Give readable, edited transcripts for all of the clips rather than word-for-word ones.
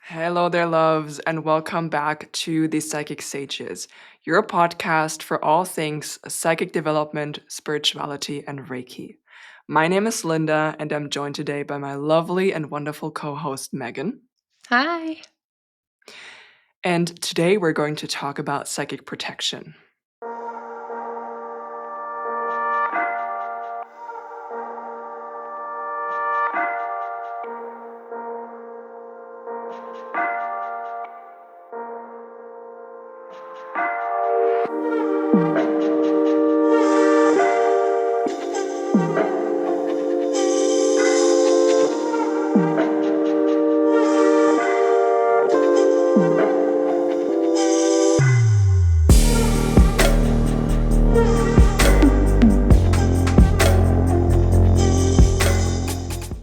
Hello there, loves, and welcome back to the Psychic Sages, your podcast for all things psychic development, spirituality, and Reiki. My name is Linda, and I'm joined today by my lovely and wonderful co host, Megan. Hi. And today we're going to talk about psychic protection.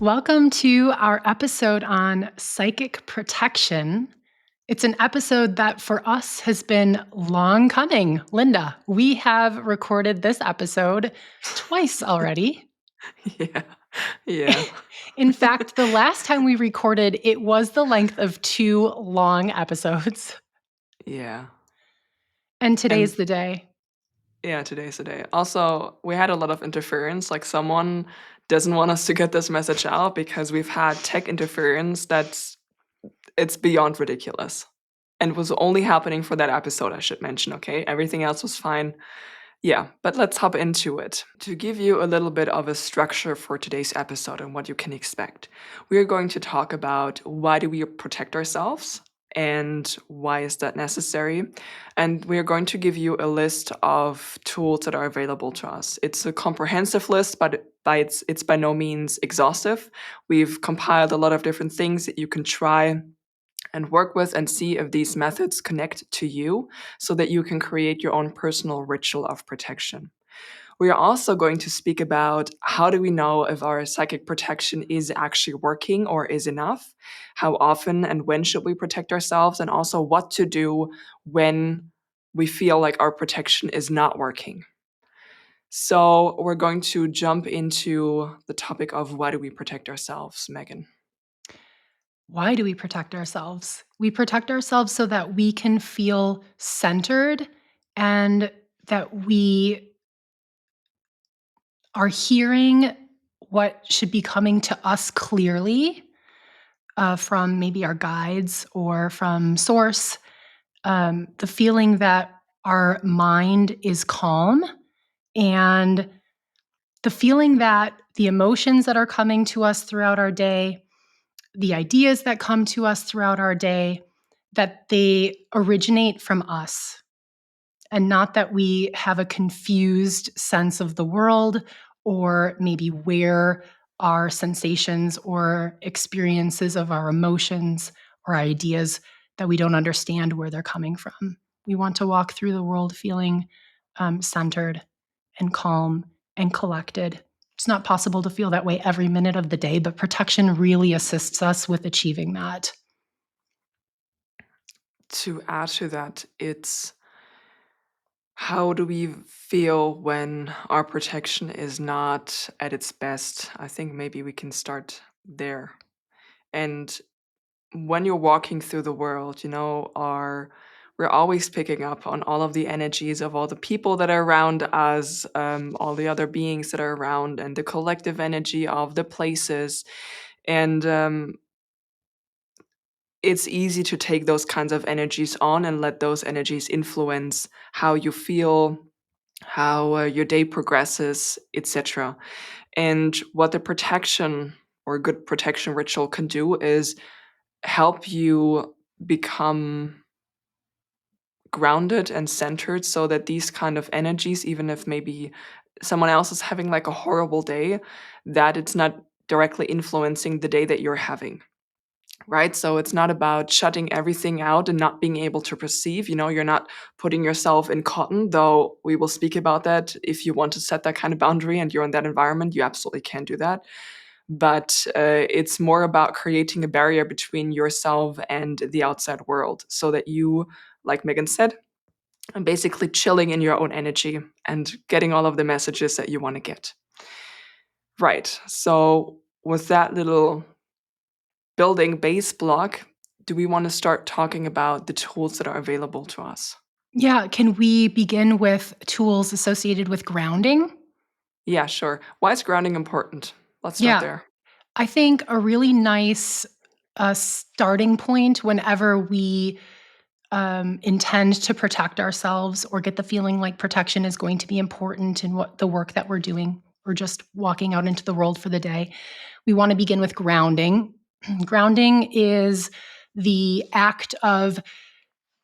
Welcome to our episode on psychic protection. It's an episode that for us has been long coming. Linda, we have recorded this episode twice already. Yeah. Yeah. In fact, the last time we recorded, it was the length of 2 long episodes. Yeah. And today's And the day. yeah, today's the day. Also, we had a lot of interference. Like, someone doesn't want us to get this message out because we've had tech interference it's beyond ridiculous. And was only happening for that episode, I should mention, okay? Everything else was fine. Yeah, but let's hop into it. To give you a little bit of a structure for today's episode and what you can expect, we are going to talk about why do we protect ourselves and why is that necessary? And we are going to give you a list of tools that are available to us. It's a comprehensive list, but it's by no means exhaustive. We've compiled a lot of different things that you can try and work with and see if these methods connect to you so that you can create your own personal ritual of protection. We are also going to speak about how do we know if our psychic protection is actually working or is enough, how often and when should we protect ourselves, and also what to do when we feel like our protection is not working. So, we're going to jump into the topic of why do we protect ourselves, Megan. Why do we protect ourselves? We protect ourselves so that we can feel centered and that we are hearing what should be coming to us clearly from maybe our guides or from source. The feeling that our mind is calm and the feeling that the emotions that are coming to us throughout our day, the ideas that come to us throughout our day, that they originate from us and not that we have a confused sense of the world or maybe where our sensations or experiences of our emotions or ideas that we don't understand where they're coming from. We want to walk through the world feeling centered and calm and collected. It's not possible to feel that way every minute of the day, but protection really assists us with achieving that. To add to that, it's how do we feel when our protection is not at its best? I think maybe we can start there. And when you're walking through the world, we're always picking up on all of the energies of all the people that are around us, all the other beings that are around, and the collective energy of the places. And it's easy to take those kinds of energies on and let those energies influence how you feel, how your day progresses, etc. And what the protection or good protection ritual can do is help you become grounded and centered so that these kind of energies, even if maybe someone else is having like a horrible day, that it's not directly influencing the day that you're having. Right? So it's not about shutting everything out and not being able to perceive. You're not putting yourself in cotton, though we will speak about that. If you want to set that kind of boundary and you're in that environment, you absolutely can do that. But it's more about creating a barrier between yourself and the outside world so that you, like Megan said, are basically chilling in your own energy and getting all of the messages that you want to get. Right. So, with that little building base block, do we want to start talking about the tools that are available to us? Yeah, can we begin with tools associated with grounding? Yeah, sure. Why is grounding important? Let's start Yeah, there. I think a really nice starting point whenever we intend to protect ourselves or get the feeling like protection is going to be important in what the work that we're doing or just walking out into the world for the day. We want to begin with grounding. Grounding is the act of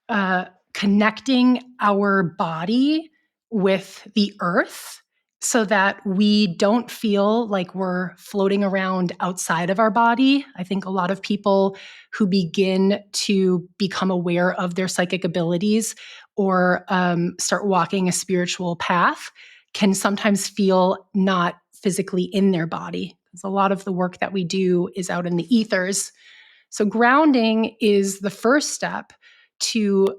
uh, connecting our body with the earth so that we don't feel like we're floating around outside of our body. I think a lot of people who begin to become aware of their psychic abilities or start walking a spiritual path can sometimes feel not physically in their body. Because a lot of the work that we do is out in the ethers. So, grounding is the first step to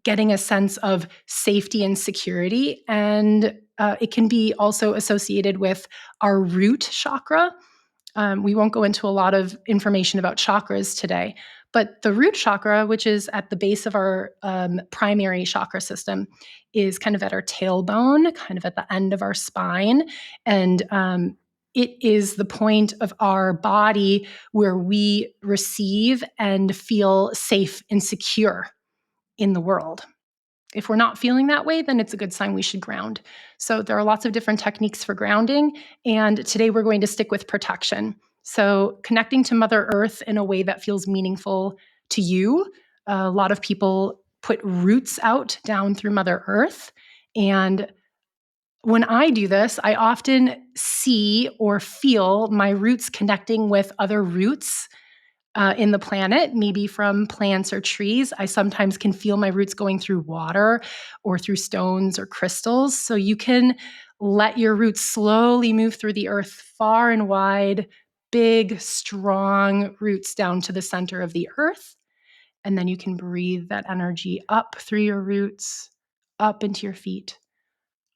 getting a sense of safety and security. And it can be also associated with our root chakra. We won't go into a lot of information about chakras today, but the root chakra, which is at the base of our primary chakra system, is kind of at our tailbone, kind of at the end of our spine. And it is the point of our body where we receive and feel safe and secure in the world. If we're not feeling that way, then it's a good sign we should ground. So there are lots of different techniques for grounding, and today we're going to stick with protection. So connecting to Mother Earth in a way that feels meaningful to you. A lot of people put roots out down through Mother Earth. And when I do this, I often see or feel my roots connecting with other roots in the planet, maybe from plants or trees. I sometimes can feel my roots going through water or through stones or crystals. So you can let your roots slowly move through the earth far and wide, big, strong roots down to the center of the earth. And then you can breathe that energy up through your roots, up into your feet,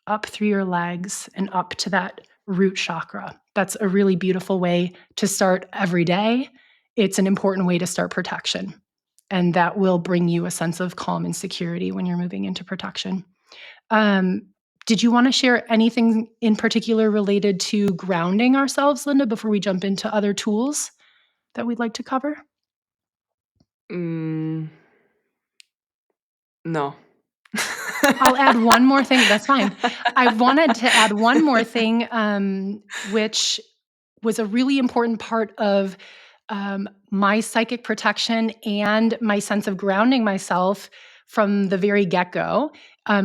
up through your legs, and up to that root chakra. That's a really beautiful way to start every day. It's an important way to start protection. And that will bring you a sense of calm and security when you're moving into protection. Um, did you want to share anything in particular related to grounding ourselves, Linda, before we jump into other tools that we'd like to cover? Mm, no. I'll add one more thing. That's fine. I wanted to add one more thing, which was a really important part of my psychic protection and my sense of grounding myself from the very get-go,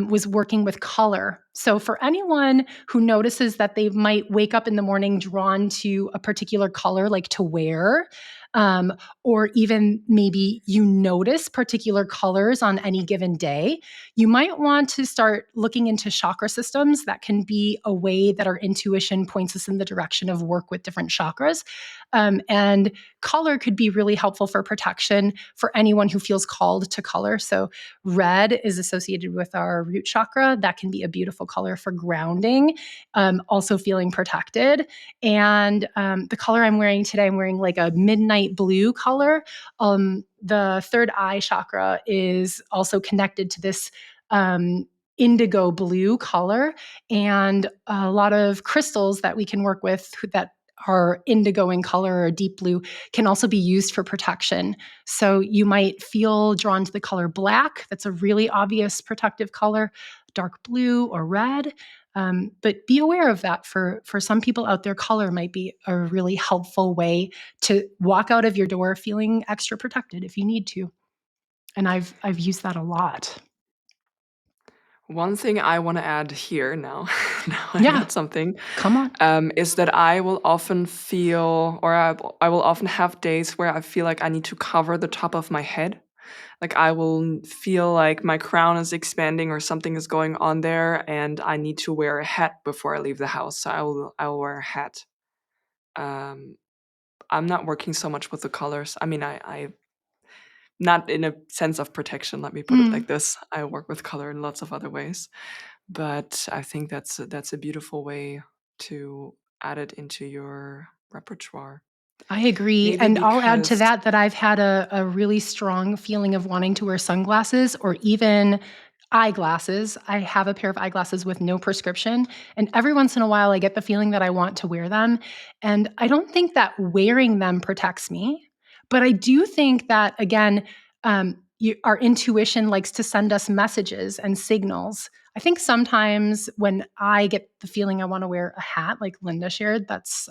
was working with color. So for anyone who notices that they might wake up in the morning drawn to a particular color, like to wear, um, or even maybe you notice particular colors on any given day, you might want to start looking into chakra systems. That can be a way that our intuition points us in the direction of work with different chakras. And color could be really helpful for protection for anyone who feels called to color. So, red is associated with our root chakra. That can be a beautiful color for grounding, also feeling protected. And the color I'm wearing today, I'm wearing like a midnight blue color. The third eye chakra is also connected to this indigo blue color, and a lot of crystals that we can work with that are indigo in color or deep blue can also be used for protection. So you might feel drawn to the color black. That's a really obvious protective color, dark blue or red. But be aware of that. For some people out there, color might be a really helpful way to walk out of your door feeling extra protected if you need to. And I've used that a lot. One thing I wanna add here now, now I Yeah, got something, come on. is that I will often feel or I will often have days where I feel like I need to cover the top of my head. Like, I will feel like my crown is expanding or something is going on there, and I need to wear a hat before I leave the house, so I will wear a hat. Um, I'm not working so much with the colors. I mean, I not in a sense of protection, let me put it like Mm. this. I work with color in lots of other ways, but I think that's a beautiful way to add it into your repertoire. I agree, Maybe and I'll add to because that I've had a really strong feeling of wanting to wear sunglasses or even eyeglasses. I have a pair of eyeglasses with no prescription, and every once in a while, I get the feeling that I want to wear them, and I don't think that wearing them protects me, but I do think that, again, our intuition likes to send us messages and signals. I think sometimes when I get the feeling I wanna wear a hat, like Linda shared, that's,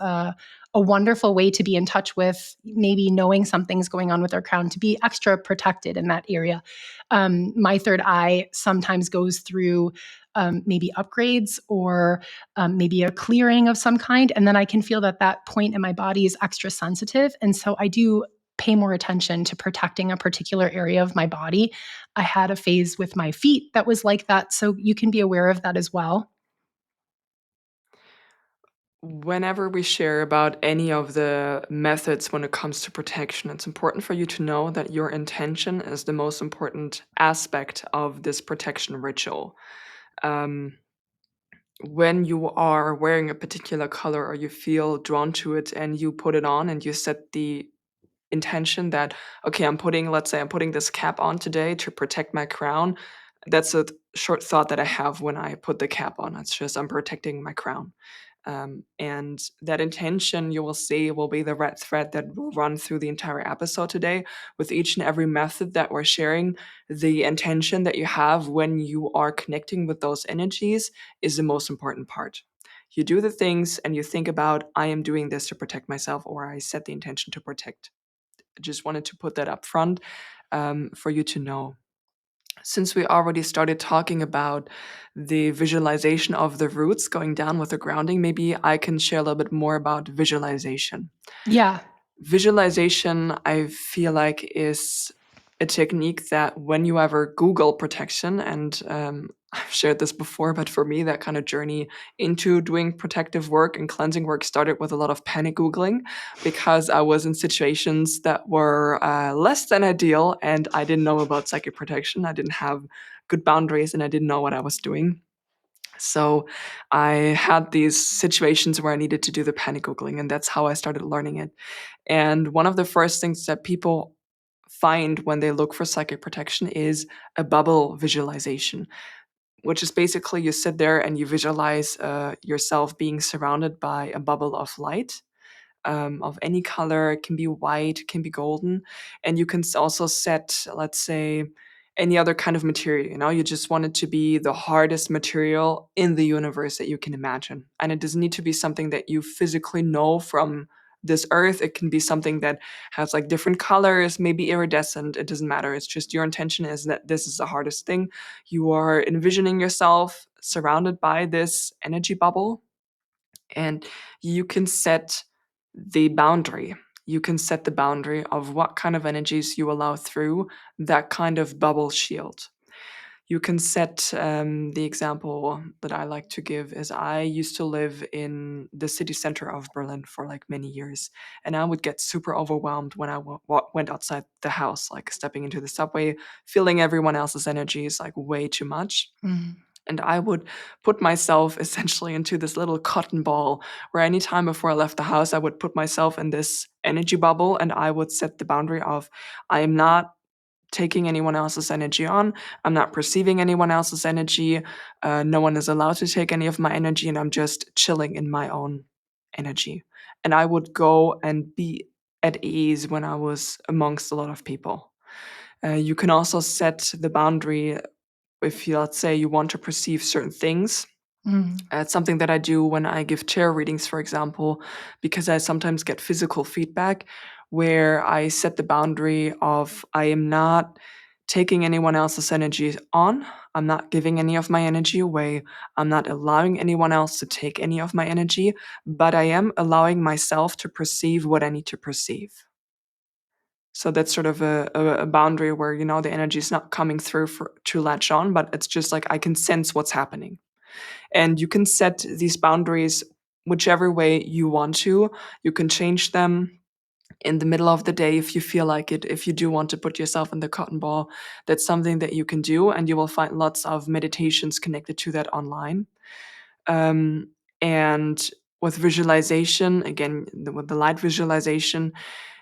a wonderful way to be in touch with maybe knowing something's going on with our crown to be extra protected in that area. My third eye sometimes goes through maybe upgrades or maybe a clearing of some kind. And then I can feel that that point in my body is extra sensitive. And so I do pay more attention to protecting a particular area of my body. I had a phase with my feet that was like that. So you can be aware of that as well. whenever we share about any of the methods when it comes to protection, it's important for you to know that your intention is the most important aspect of this protection ritual. Um, when you are wearing a particular color or you feel drawn to it and you put it on and you set the intention that, okay, let's say I'm putting this cap on today to protect my crown. That's a short thought that I have when I put the cap on. It's just I'm protecting my crown. And that intention you will see will be the red thread that will run through the entire episode today with each and every method that we're sharing. The intention that you have when you are connecting with those energies is the most important part. You do the things and you think about, I am doing this to protect myself, or I set the intention to protect. I just wanted to put that up front for you to know. Since we already started talking about the visualization of the roots going down with the grounding, maybe I can share a little bit more about visualization. Yeah. Visualization, I feel like, is a technique that when you ever Google protection, and I've shared this before, but for me, that kind of journey into doing protective work and cleansing work started with a lot of panic Googling because I was in situations that were less than ideal and I didn't know about psychic protection. I didn't have good boundaries and I didn't know what I was doing. So I had these situations where I needed to do the panic Googling, and that's how I started learning it. And one of the first things that people find when they look for psychic protection is a bubble visualization, which is basically you sit there and you visualize yourself being surrounded by a bubble of light of any color. It can be white, it can be golden. And you can also set, let's say, any other kind of material. You know, you just want it to be the hardest material in the universe that you can imagine. And it doesn't need to be something that you physically know from this earth. It can be something that has like different colors, maybe iridescent. It doesn't matter. It's just your intention is that this is the hardest thing. You are envisioning yourself surrounded by this energy bubble, and you can set the boundary. You can set the boundary of what kind of energies you allow through that kind of bubble shield. You can set the example that I like to give is I used to live in the city center of Berlin for like many years, and I would get super overwhelmed when I went outside the house, like stepping into the subway, feeling everyone else's energies like way too much. Mm. And I would put myself essentially into this little cotton ball where anytime before I left the house, I would put myself in this energy bubble and I would set the boundary of I am not taking anyone else's energy on. I'm not perceiving anyone else's energy. No one is allowed to take any of my energy, and I'm just chilling in my own energy. And I would go and be at ease when I was amongst a lot of people. You can also set the boundary if you, let's say, you want to perceive certain things. Mm. It's something that I do when I give tarot readings, for example, because I sometimes get physical feedback where I set the boundary of I am not taking anyone else's energy on. I'm not giving any of my energy away. I'm not allowing anyone else to take any of my energy, but I am allowing myself to perceive what I need to perceive. So that's sort of a boundary where, you know, the energy is not coming through to latch on, but it's just like I can sense what's happening. And you can set these boundaries whichever way you want to. You can change them in the middle of the day if you feel like it. If you do want to put yourself in the cotton ball, that's something that you can do. And you will find lots of meditations connected to that online. Um, and with visualization, again, with the light visualization,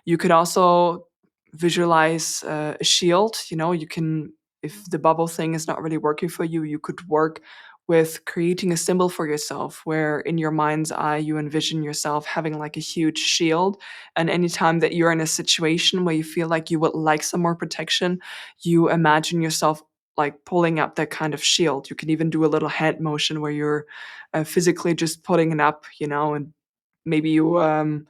you could also visualize a shield. You know, you can, if the bubble thing is not really working for you, you could work with creating a symbol for yourself where in your mind's eye you envision yourself having like a huge shield. And anytime that you're in a situation where you feel like you would like some more protection, you imagine yourself like pulling up that kind of shield. You can even do a little hand motion where you're physically just putting it up, you know, and maybe you are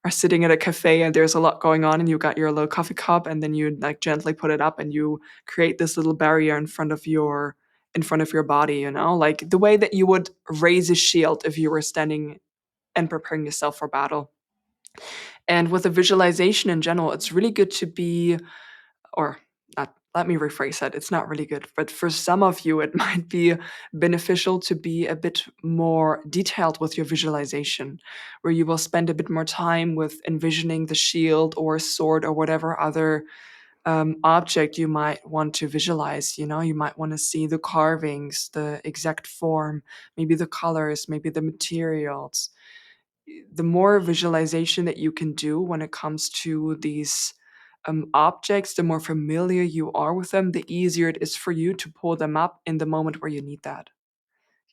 sitting at a cafe and there's a lot going on and you got your little coffee cup and then you like gently put it up and you create this little barrier in front of your body, you know, like the way that you would raise a shield if you were standing and preparing yourself for battle. And with a visualization in general, it's really good to be, or not, let me rephrase that. It's not really good, but for some of you, it might be beneficial to be a bit more detailed with your visualization, where you will spend a bit more time with envisioning the shield or sword or whatever other object you might want to visualize. You know, you might want to see the carvings, the exact form, maybe the colors, maybe the materials. The more visualization that you can do when it comes to these objects, the more familiar you are with them, the easier it is for you to pull them up in the moment where you need that.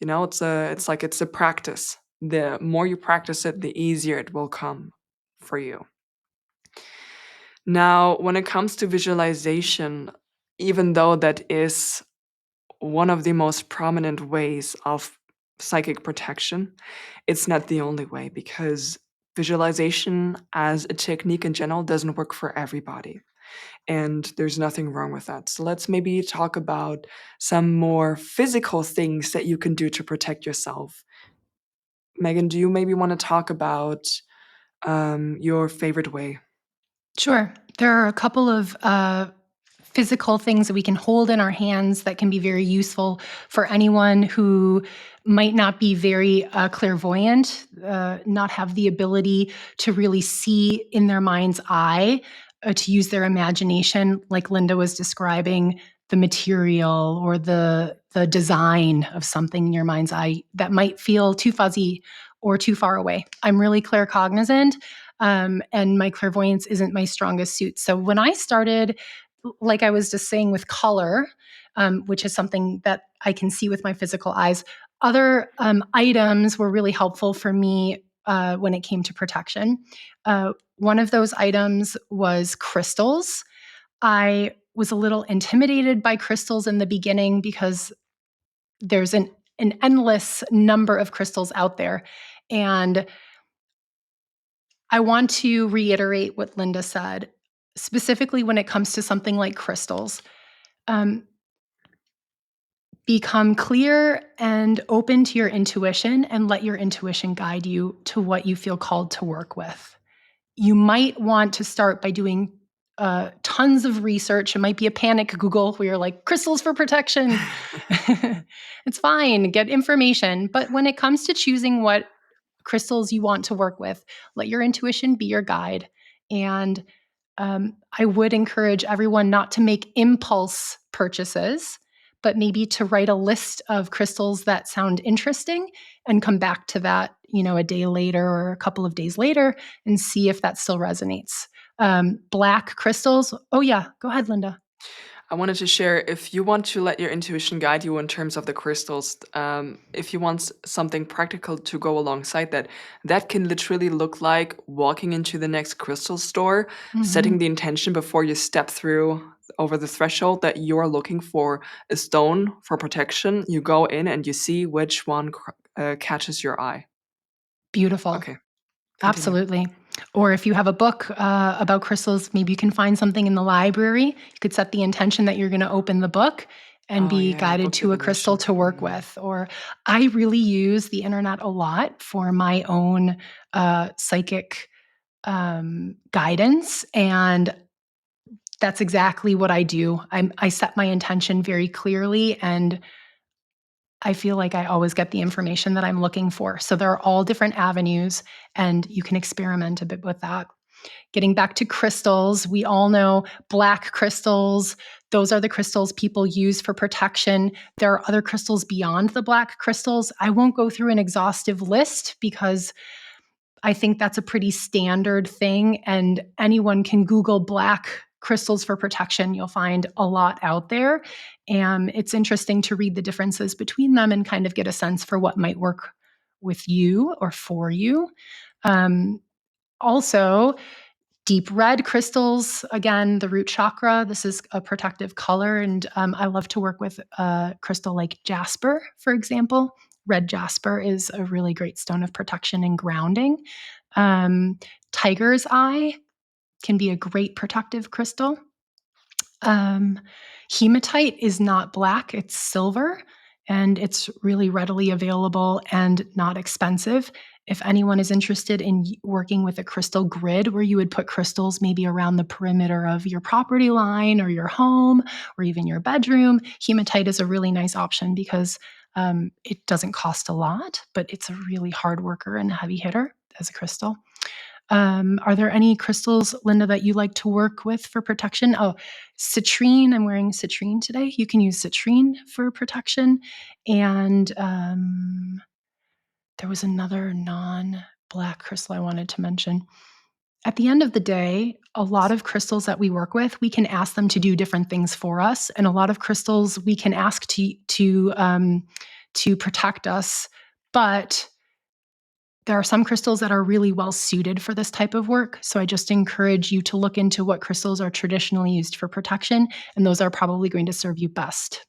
You know, it's a practice. The more you practice it, the easier it will come for you. Now, when it comes to visualization, even though that is one of the most prominent ways of psychic protection, it's not the only way because visualization as a technique in general doesn't work for everybody. And there's nothing wrong with that. So let's maybe talk about some more physical things that you can do to protect yourself. Megan, do you maybe want to talk about your favorite way? Sure. There are a couple of physical things that we can hold in our hands that can be very useful for anyone who might not be very clairvoyant, not have the ability to really see in their mind's eye, to use their imagination, like Linda was describing the material or the design of something in your mind's eye that might feel too fuzzy or too far away. I'm really claircognizant, and my clairvoyance isn't my strongest suit. So when I started, like I was just saying with color, which is something that I can see with my physical eyes, other items were really helpful for me when it came to protection. One of those items was crystals. I was a little intimidated by crystals in the beginning because there's an endless number of crystals out there. And I want to reiterate what Linda said, specifically when it comes to something like crystals. Um, Become clear and open to your intuition and let your intuition guide you to what you feel called to work with. You might want to start by doing tons of research. It might be a panic Google where you're like, crystals for protection. It's fine, get information. But when it comes to choosing what crystals you want to work with, let your intuition be your guide. And I would encourage everyone not to make impulse purchases, but maybe to write a list of crystals that sound interesting and come back to that, a day later or a couple of days later and see if that still resonates. Black crystals. Oh, yeah. Go ahead, Linda. I wanted to share if you want to let your intuition guide you in terms of the crystals, if you want something practical to go alongside that, that can literally look like walking into the next crystal store, setting Mhm. the intention before you step through over the threshold that you're looking for a stone for protection. You go in and you see which one catches your eye. Beautiful. Okay, continue. Absolutely. Or if you have a book about crystals, maybe you can find something in the library. You could set the intention that you're going to open the book and Oh, be yeah, guided book to a crystal divination. to work with. Or I really use the internet a lot for my own psychic guidance. And that's exactly what I do. I set my intention very clearly, and I feel like I always get the information that I'm looking for. So there are all different avenues, and you can experiment a bit with that. Getting back to crystals, we all know black crystals. Those are the crystals people use for protection. There are other crystals beyond the black crystals. I won't go through an exhaustive list because I think that's a pretty standard thing, and anyone can Google black crystals for protection. You'll find a lot out there. And it's interesting to read the differences between them and kind of get a sense for what might work with you or for you. Um, Also, deep red crystals, again, the root chakra. This is a protective color. And I love to work with a crystal like jasper, for example. Red jasper is a really great stone of protection and grounding. Um, Tiger's eye can be a great protective crystal. Um, Hematite is not black, it's silver, and it's really readily available and not expensive. If anyone is interested in working with a crystal grid where you would put crystals maybe around the perimeter of your property line or your home or even your bedroom, hematite is a really nice option because it doesn't cost a lot, but it's a really hard worker and a heavy hitter as a crystal. Are there any crystals, Linda, that you like to work with for protection? Oh, citrine. I'm wearing citrine today. You can use citrine for protection. And there was another non black crystal I wanted to mention. At the end of the day, a lot of crystals that we work with, we can ask them to do different things for us. And a lot of crystals we can ask to protect us. But there are some crystals that are really well suited for this type of work. So I just encourage you to look into what crystals are traditionally used for protection, and those are probably going to serve you best.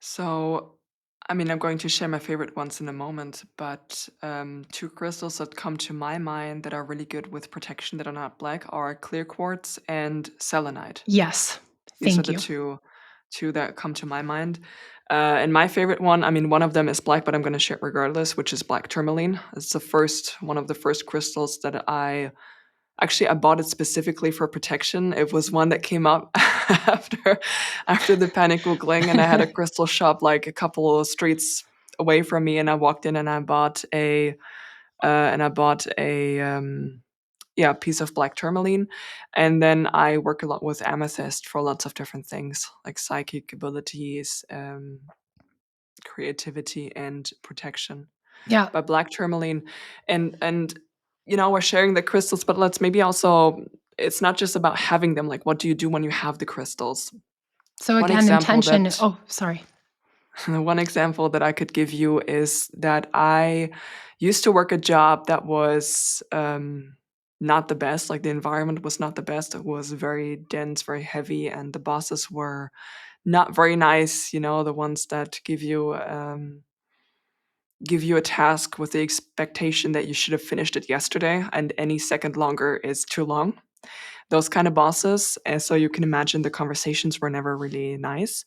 So, I mean, I'm going to share my favorite ones in a moment, but two crystals that come to my mind that are really good with protection that are not black are clear quartz and selenite. Yes. These are Thank the you. two that come to my mind. And my favorite one, I mean, one of them is black, but I'm going to share it regardless, which is black tourmaline. It's the first one of the first crystals that I bought it specifically for protection. It was one that came up after the panic googling, and I had a crystal shop like a couple of streets away from me, and I walked in and I bought a yeah, piece of black tourmaline. And then I work a lot with amethyst for lots of different things like psychic abilities, creativity, and protection. Yeah. But black tourmaline, and we're sharing the crystals, but let's maybe also, it's not just about having them. Like, what do you do when you have the crystals? So One again, example intention. that Oh, sorry. one example that I could give you is that I used to work a job that was not the best. Like, the environment was not the best. It was very dense, very heavy, and the bosses were not very nice. The ones that give you a task with the expectation that you should have finished it yesterday, and any second longer is too long. Those kind of bosses. And so you can imagine the conversations were never really nice.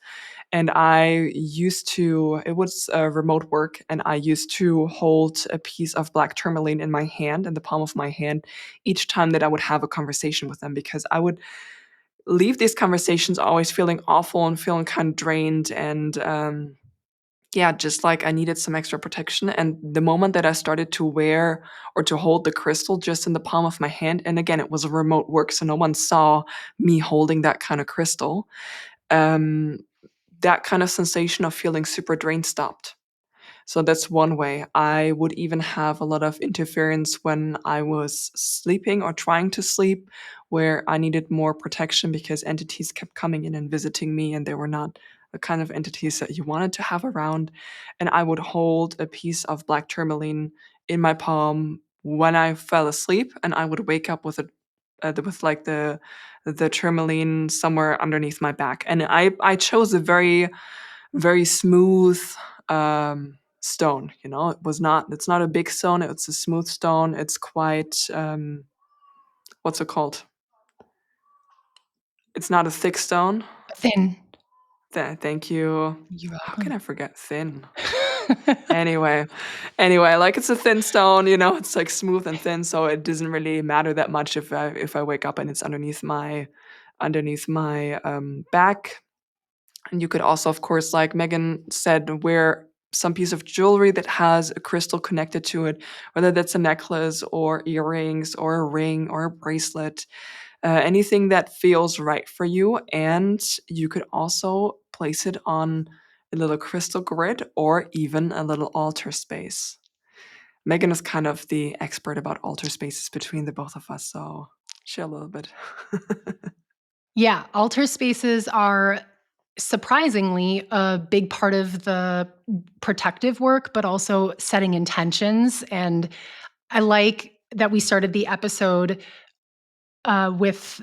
And it was remote work, and I used to hold a piece of black tourmaline in my hand, in the palm of my hand, each time that I would have a conversation with them, because I would leave these conversations always feeling awful and feeling kind of drained. And yeah, just like I needed some extra protection. And the moment that I started to wear or to hold the crystal just in the palm of my hand, and again, it was a remote work, so no one saw me holding that kind of crystal. Um, that kind of sensation of feeling super drained stopped. So that's one way. I would even have a lot of interference when I was sleeping or trying to sleep, where I needed more protection because entities kept coming in and visiting me, and they were not the kind of entities that you wanted to have around. And I would hold a piece of black tourmaline in my palm when I fell asleep, and I would wake up with with like the tourmaline somewhere underneath my back. And I chose a very very smooth stone. It's not a big stone, it's a smooth stone. It's quite what's it called? It's not a thick stone. Thin. Thank you. You're How can I welcome. forget thin? Anyway, like, it's a thin stone. It's like smooth and thin, so it doesn't really matter that much if I wake up and it's underneath my back. And you could also, of course, like Megan said, wear some piece of jewelry that has a crystal connected to it, whether that's a necklace or earrings or a ring or a bracelet, anything that feels right for you. And you could also place it on a little crystal grid or even a little altar space. Megan is kind of the expert about altar spaces between the both of us, so share a little bit. Yeah, altar spaces are surprisingly a big part of the protective work, but also setting intentions. And I like that we started the episode with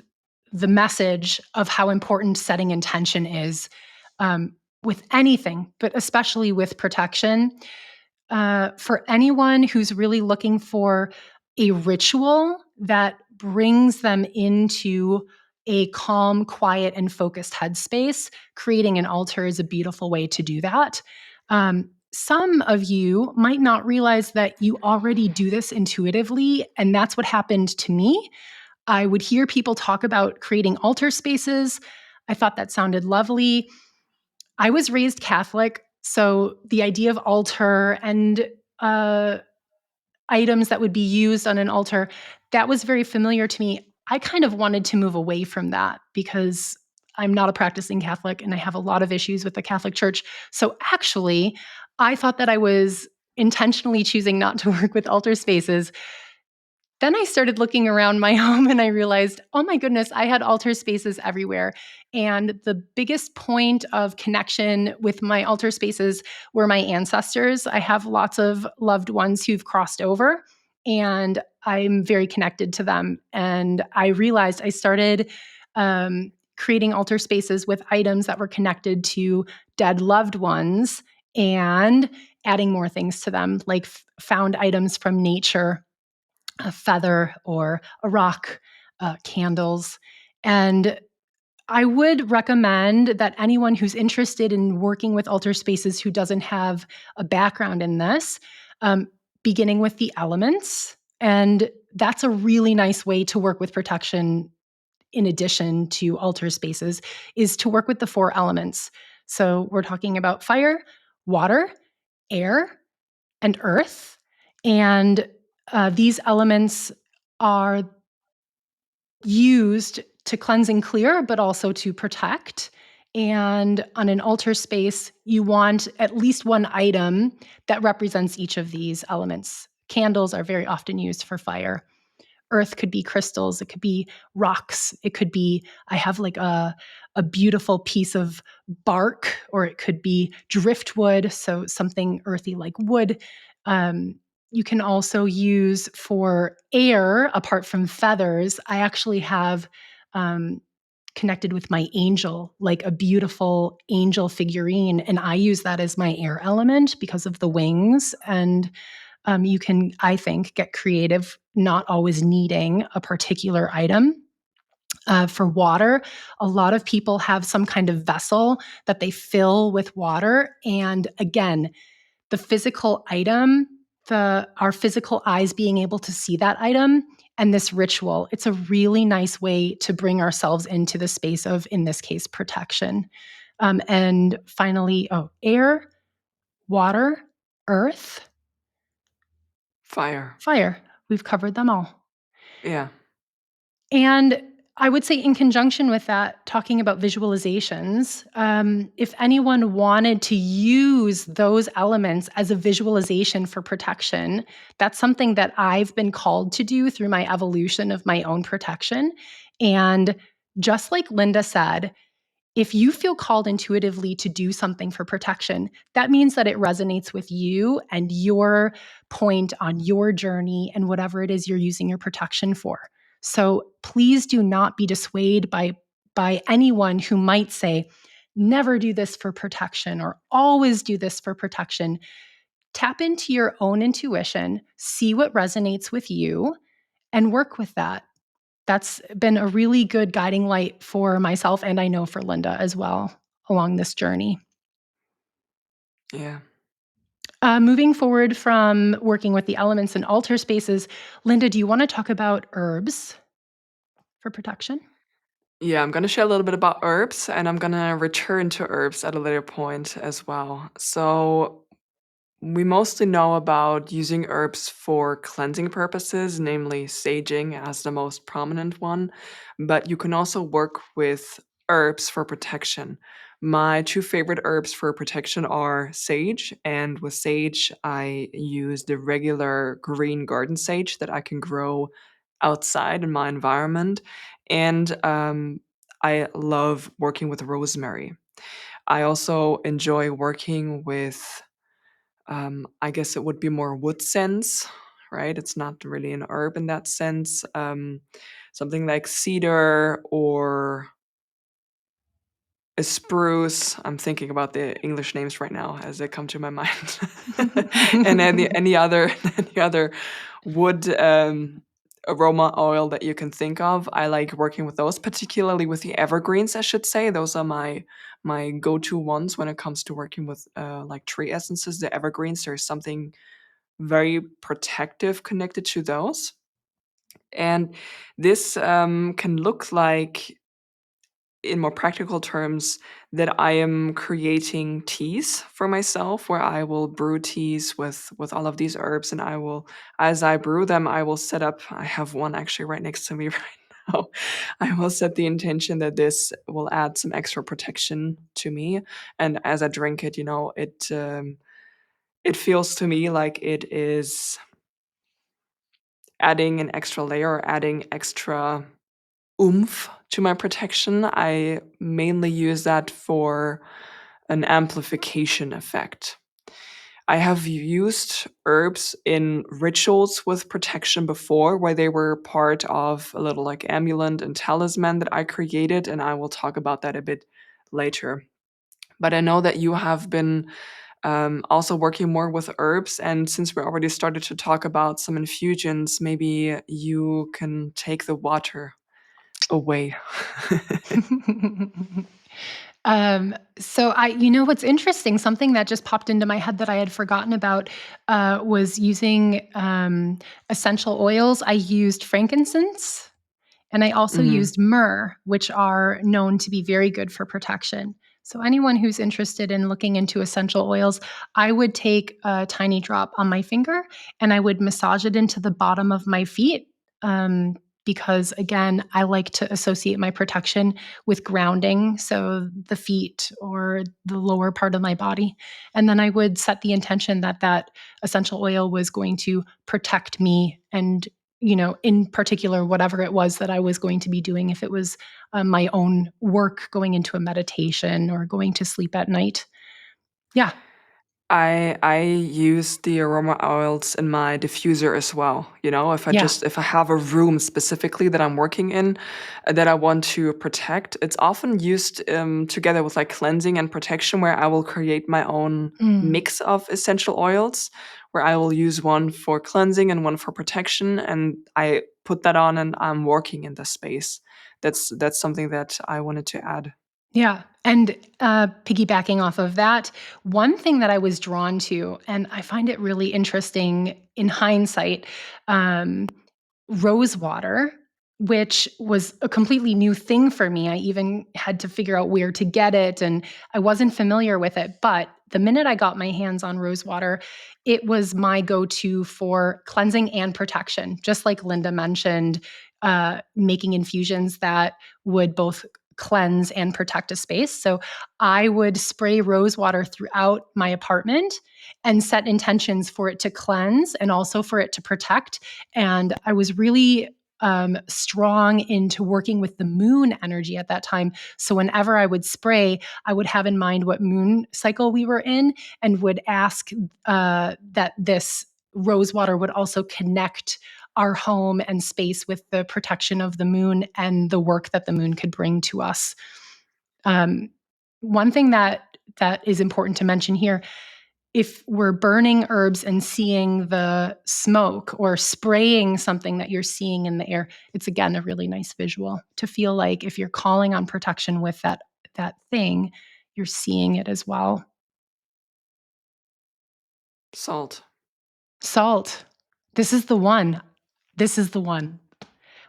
the message of how important setting intention is with anything, but especially with protection. For anyone who's really looking for a ritual that brings them into a calm, quiet, and focused headspace, creating an altar is a beautiful way to do that. Some of you might not realize that you already do this intuitively, and that's what happened to me. I would hear people talk about creating altar spaces. I thought that sounded lovely. I was raised Catholic, so the idea of altar and uh, items that would be used on an altar, that was very familiar to me. I kind of wanted to move away from that because I'm not a practicing Catholic and I have a lot of issues with the Catholic Church. So actually, I thought that I was intentionally choosing not to work with altar spaces. Then I started looking around my home and I realized, oh my goodness, I had altar spaces everywhere. And the biggest point of connection with my altar spaces were my ancestors. I have lots of loved ones who've crossed over, and I'm very connected to them. And I realized I started creating altar spaces with items that were connected to dead loved ones and adding more things to them, like found items from nature, a feather or a rock, candles. And I would recommend that anyone who's interested in working with altar spaces who doesn't have a background in this, um, beginning with the elements. And that's a really nice way to work with protection in addition to altar spaces, is to work with the four elements. So we're talking about fire, water, air, and earth. And these elements are used to cleanse and clear, but also to protect. And on an altar space, you want at least one item that represents each of these elements. Candles are very often used for fire. Earth could be crystals, it could be rocks, it could be, I have like a beautiful piece of bark, or it could be driftwood, so something earthy like wood. You can also use for air, apart from feathers. I actually have um, connected with my angel, like a beautiful angel figurine, and I use that as my air element because of the wings. And you can, I think, get creative, not always needing a particular item. For water, a lot of people have some kind of vessel that they fill with water. And again, the physical item, our physical eyes being able to see that item, and this ritual, it's a really nice way to bring ourselves into the space of, in this case, protection. And finally, air, water, earth, Fire. fire. We've covered them all. Yeah. And I would say, in conjunction with that, talking about visualizations, if anyone wanted to use those elements as a visualization for protection, that's something that I've been called to do through my evolution of my own protection. And just like Linda said, if you feel called intuitively to do something for protection, that means that it resonates with you and your point on your journey and whatever it is you're using your protection for. So please do not be dissuaded by anyone who might say, never do this for protection or always do this for protection. Tap into your own intuition, see what resonates with you, and work with that. That's been a really good guiding light for myself, and I know for Linda as well along this journey. Yeah. Moving forward from working with the elements and altar spaces, Linda, do you want to talk about herbs for protection? Yeah, I'm gonna share a little bit about herbs, and I'm gonna return to herbs at a later point as well. So We mostly know about using herbs for cleansing purposes, namely saging as the most prominent one, but you can also work with herbs for protection. My two favorite herbs for protection are sage, and with sage, I use the regular green garden sage that I can grow outside in my environment. And I love working with rosemary. I also enjoy working with I guess it would be more wood scents, right? It's not really an herb in that sense. Something like cedar or a spruce. I'm thinking about the English names right now as they come to my mind. And any other any other wood aroma oil that you can think of. I like working with those, particularly with the evergreens, I should say. Those are my go-to ones when it comes to working with like tree essences. The evergreens, there's something very protective connected to those. And this can look like, in more practical terms, that I am creating teas for myself, where I will brew teas with all of these herbs, and I will, as I brew them, I will set up. I have one actually right next to me right now. I will set the intention that this will add some extra protection to me, and as I drink it, it feels to me like it is adding an extra layer or adding extra oomph to my protection. I mainly use that for an amplification effect. I have used herbs in rituals with protection before, where they were part of a little like amulet and talisman that I created, and I will talk about that a bit later. But I know that you have been also working more with herbs. And since we already started to talk about some infusions, maybe you can take the water away. So you know, what's interesting, something that just popped into my head that I had forgotten about was using essential oils. I used frankincense and I also Mhm. used myrrh, which are known to be very good for protection. So, anyone who's interested in looking into essential oils, I would take a tiny drop on my finger and I would massage it into the bottom of my feet. Um, because again, I like to associate my protection with grounding. So, the feet or the lower part of my body. And then I would set the intention that that essential oil was going to protect me and, you know, in particular, whatever it was that I was going to be doing, if it was my own work, going into a meditation or going to sleep at night. Yeah. I use the aroma oils in my diffuser as well. You know, Yeah. if I have a room specifically that I'm working in that I want to protect, it's often used together with like cleansing and protection, where I will create my own Mm. mix of essential oils, where I will use one for cleansing and one for protection, and I put that on and I'm working in the space. That's something that I wanted to add. Yeah. And piggybacking off of that, one thing that I was drawn to, and I find it really interesting in hindsight, um, rose water, which was a completely new thing for me. I even had to figure out where to get it, and I wasn't familiar with it. But the minute I got my hands on rose water, it was my go to for cleansing and protection. Just like Linda mentioned, making infusions that would both cleanse and protect a space. So I would spray rose water throughout my apartment and set intentions for it to cleanse and also for it to protect. And I was really strong into working with the moon energy at that time. So whenever I would spray, I would have in mind what moon cycle we were in and would ask that this rose water would also connect our home and space with the protection of the moon and the work that the moon could bring to us. Um, One thing that is important to mention here, if we're burning herbs and seeing the smoke or spraying something that you're seeing in the air, it's again a really nice visual to feel like if you're calling on protection with that thing, you're seeing it as well. Salt. Salt. This is the one. This is the one.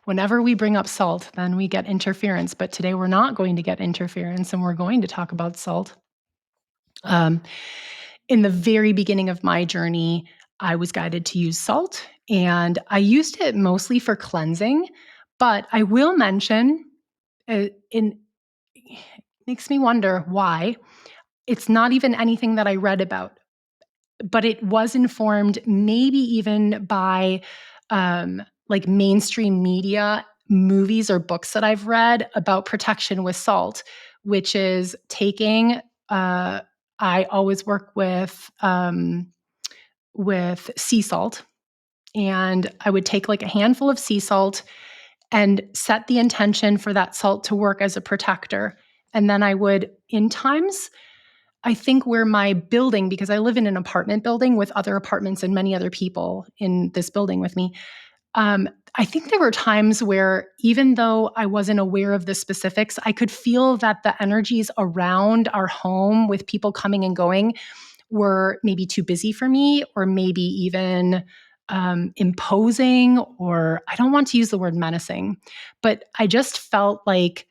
Whenever we bring up salt, then we get interference. But today we're not going to get interference and we're going to talk about salt. Um, in the very beginning of my journey, I was guided to use salt, and I used it mostly for cleansing. But I will mention, in makes me wonder why. It's not even anything that I read about, but it was informed maybe even by like mainstream media, movies or books that I've read about protection with salt, which is taking. Uh, I always work with sea salt, and I would take like a handful of sea salt and set the intention for that salt to work as a protector. And then I would, in times, I think where my building, because I live in an apartment building with other apartments and many other people in this building with me, I think there were times where even though I wasn't aware of the specifics, I could feel that the energies around our home with people coming and going were maybe too busy for me, or maybe even imposing, or I don't want to use the word menacing, but I just felt like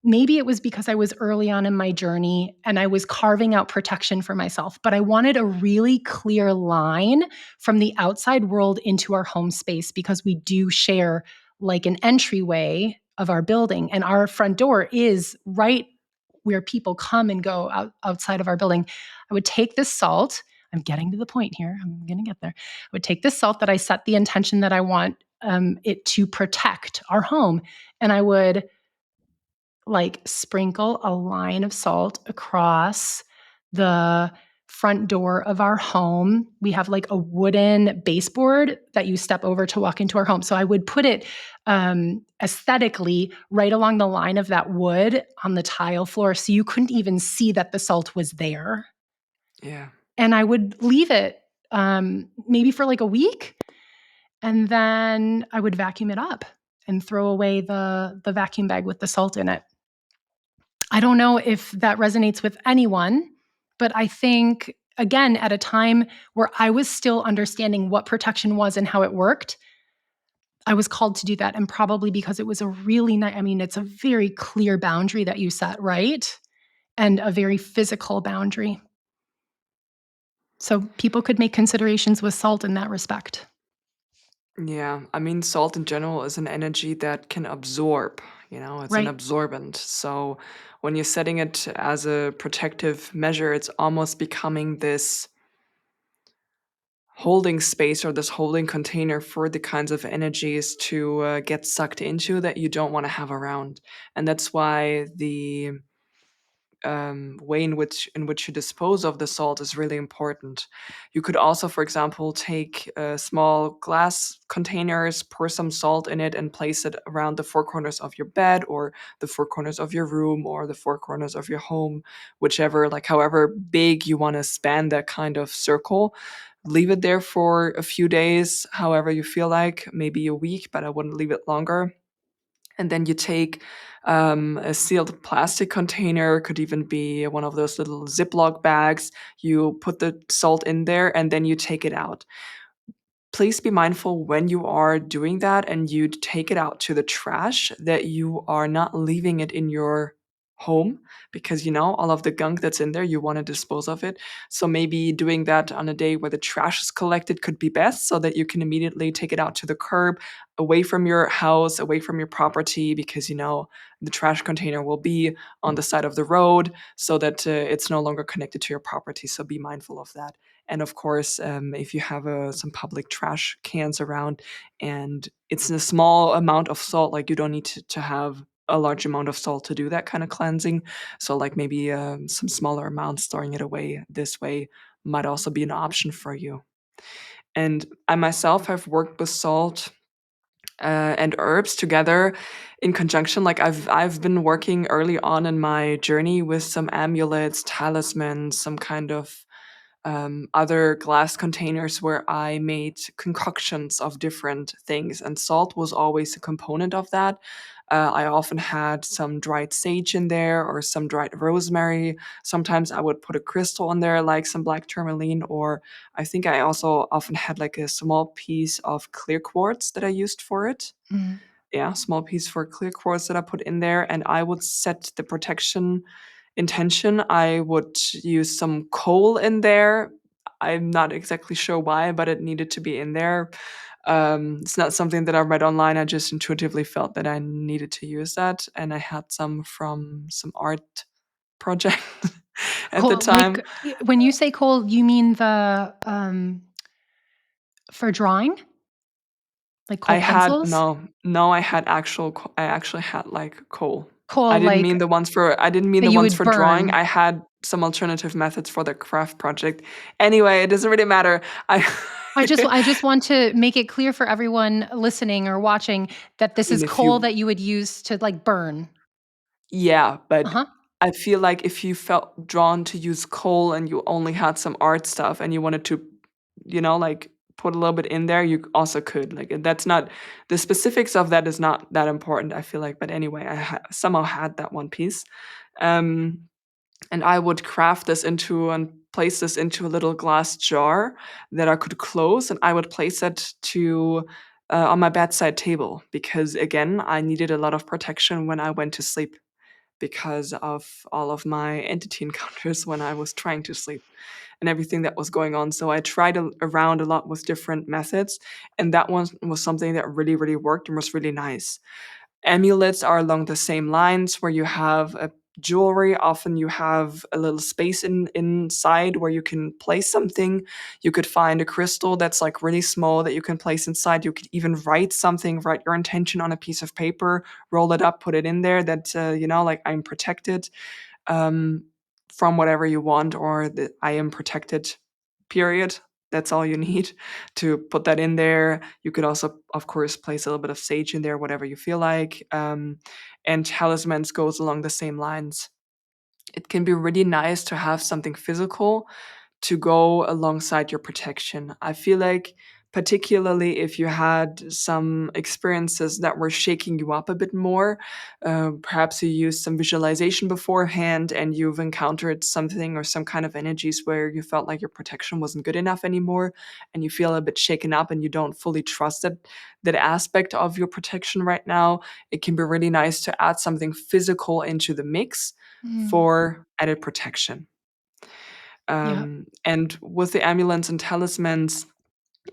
maybe it was because I was early on in my journey and I was carving out protection for myself, but I wanted a really clear line from the outside world into our home space, because we do share like an entryway of our building, and our front door is right where people come and go outside of our building. I would take this salt. I'm getting to the point here. I'm going to get there. I would take this salt that I set the intention that I want it to protect our home. And I would like sprinkle a line of salt across the front door of our home. We have like a wooden baseboard that you step over to walk into our home. So I would put it aesthetically right along the line of that wood on the tile floor, so you couldn't even see that the salt was there. Yeah. And I would leave it maybe for like a week, and then I would vacuum it up and throw away the vacuum bag with the salt in it. I don't know if that resonates with anyone, but I think, again, at a time where I was still understanding what protection was and how it worked, I was called to do that. And probably because it was a really nice, I mean, it's a very clear boundary that you set, right? And a very physical boundary. So people could make considerations with salt in that respect. Yeah, I mean, salt in general is an energy that can absorb, it's an Right. absorbent. So when you're setting it as a protective measure, it's almost becoming this holding space or this holding container for the kinds of energies to get sucked into that you don't want to have around. And that's why the way in which you dispose of the salt is really important. You could also, for example, take small glass containers, pour some salt in it, and place it around the four corners of your bed, or the four corners of your room, or the four corners of your home, whichever, like however big you want to span that kind of circle. Leave it there for a few days, however you feel like, maybe a week, but I wouldn't leave it longer. And then you take a sealed plastic container, could even be one of those little Ziploc bags. You put the salt in there and then you take it out. Please be mindful when you are doing that and you take it out to the trash that you are not leaving it in your home, because all of the gunk that's in there, you want to dispose of it. So maybe doing that on a day where the trash is collected could be best, so that you can immediately take it out to the curb, away from your house, away from your property, because the trash container will be on the side of the road, so that it's no longer connected to your property. So be mindful of that. And of course, if you have some public trash cans around and it's a small amount of salt, like you don't need to have a large amount of salt to do that kind of cleansing. So, like maybe some smaller amounts, storing it away this way might also be an option for you. And I myself have worked with salt and herbs together in conjunction. Like I've been working early on in my journey with some amulets, talismans, some kind of other glass containers where I made concoctions of different things, and salt was always a component of that. I often had some dried sage in there or some dried rosemary. Sometimes I would put a crystal in there, like some black tourmaline, or I think I also often had like a small piece of clear quartz that I used for it. Mm. Yeah, small piece for clear quartz that I put in there, and I would set the protection intention. I would use some coal in there, I'm not exactly sure why, but it needed to be in there. It's not something that I read online. I just intuitively felt that I needed to use that, and I had some from some art project at the Coal like, time. when you say coal, you mean the, for drawing? Like I coal had pencils? no, I had I actually had, like, coal. Coal, like, I didn't mean that the you ones would for drawing, burn. I had some alternative methods for the craft project. Anyway, it doesn't really matter. I I just want to make it clear for everyone listening or watching that this mean, is if coal you that you would use to, like, burn. yeah, but Uh-huh. I feel like if you felt drawn to use coal and you only had some art stuff and you wanted to, like, put a little bit in there, you also could. Like, that's not the specifics of that is not that important, I feel like. But anyway, somehow had that one piece. Um, and I would craft this into and place this into a little glass jar that I could close, and I would place it to on my bedside table because again, I needed a lot of protection when I went to sleep because of all of my entity encounters when I was trying to sleep and everything that was going on. So I tried around a lot with different methods, and that one was something that really, really worked and was really nice. Amulets are along the same lines where you have a jewelry. Often you have a little space inside where you can place something. You could find a crystal that's like really small that you can place inside. You could even write something, write your intention on a piece of paper, roll it up, put it in there. That like I'm protected um, from whatever you want, or that I am protected. Period. That's all you need to put that in there. You could also, of course, place a little bit of sage in there, whatever you feel like. And talismans goes along the same lines. It can be really nice to have something physical to go alongside your protection. I feel like, particularly if you had some experiences that were shaking you up a bit more, perhaps you used some visualization beforehand and you've encountered something or some kind of energies where you felt like your protection wasn't good enough anymore and you feel a bit shaken up and you don't fully trust that aspect of your protection right now. It can be really nice to add something physical into the mix Mm. for added protection. Yeah. And with the amulets and talismans,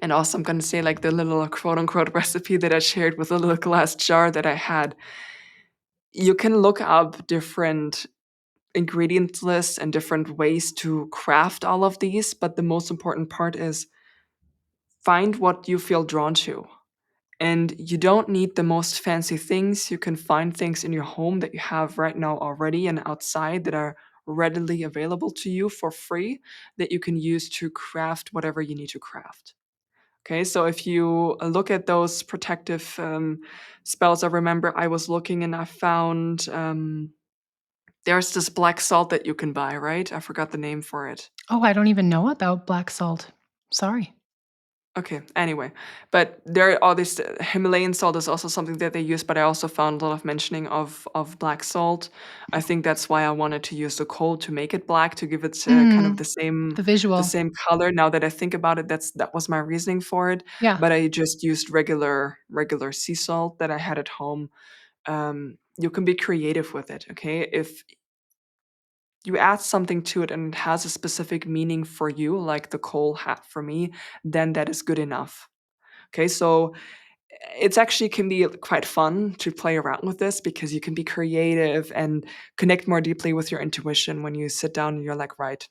and also I'm gonna say like the little quote unquote recipe that I shared with the little glass jar that I had, you can look up different ingredient lists and different ways to craft all of these, but the most important part is find what you feel drawn to. And you don't need the most fancy things. You can find things in your home that you have right now already and outside that are readily available to you for free that you can use to craft whatever you need to craft. Okay, so if you look at those protective spells, I remember I was looking and I found there's this black salt that you can buy, right? I forgot the name for it. Oh, I don't even know about black salt. Sorry. Okay, anyway, but there are all this Himalayan salt is also something that they use, but I also found a lot of mentioning of black salt. I think that's why I wanted to use the coal to make it black to give it kind of Mm, the same the visual. color. Now that I think about it, that was my reasoning for it. Yeah. But I just used regular sea salt that I had at home. You can be creative with it. Okay, if you add something to it and it has a specific meaning for you, like the coal hat for me, then that is good enough. Okay, so it's actually can be quite fun to play around with this because you can be creative and connect more deeply with your intuition when you sit down and you're like, right,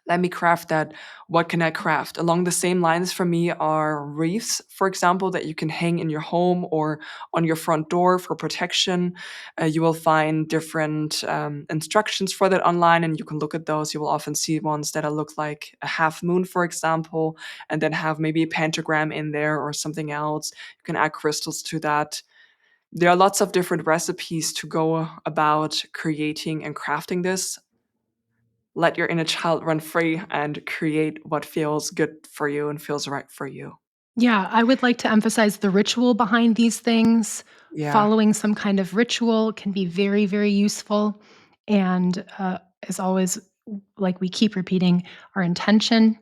let me craft that. What can I craft? Along the same lines for me are wreaths, for example, that you can hang in your home or on your front door for protection. You will find different instructions for that online, and you can look at those. You will often see ones that look like a half moon, for example, and then have maybe a pentagram in there or something else. You can add crystals to that. There are lots of different recipes to go about creating and crafting this. Let your inner child run free and create what feels good for you and feels right for you. Yeah, I would like to emphasize the ritual behind these things. Yeah. Following some kind of ritual can be very, very useful. And as always, like we keep repeating, our intention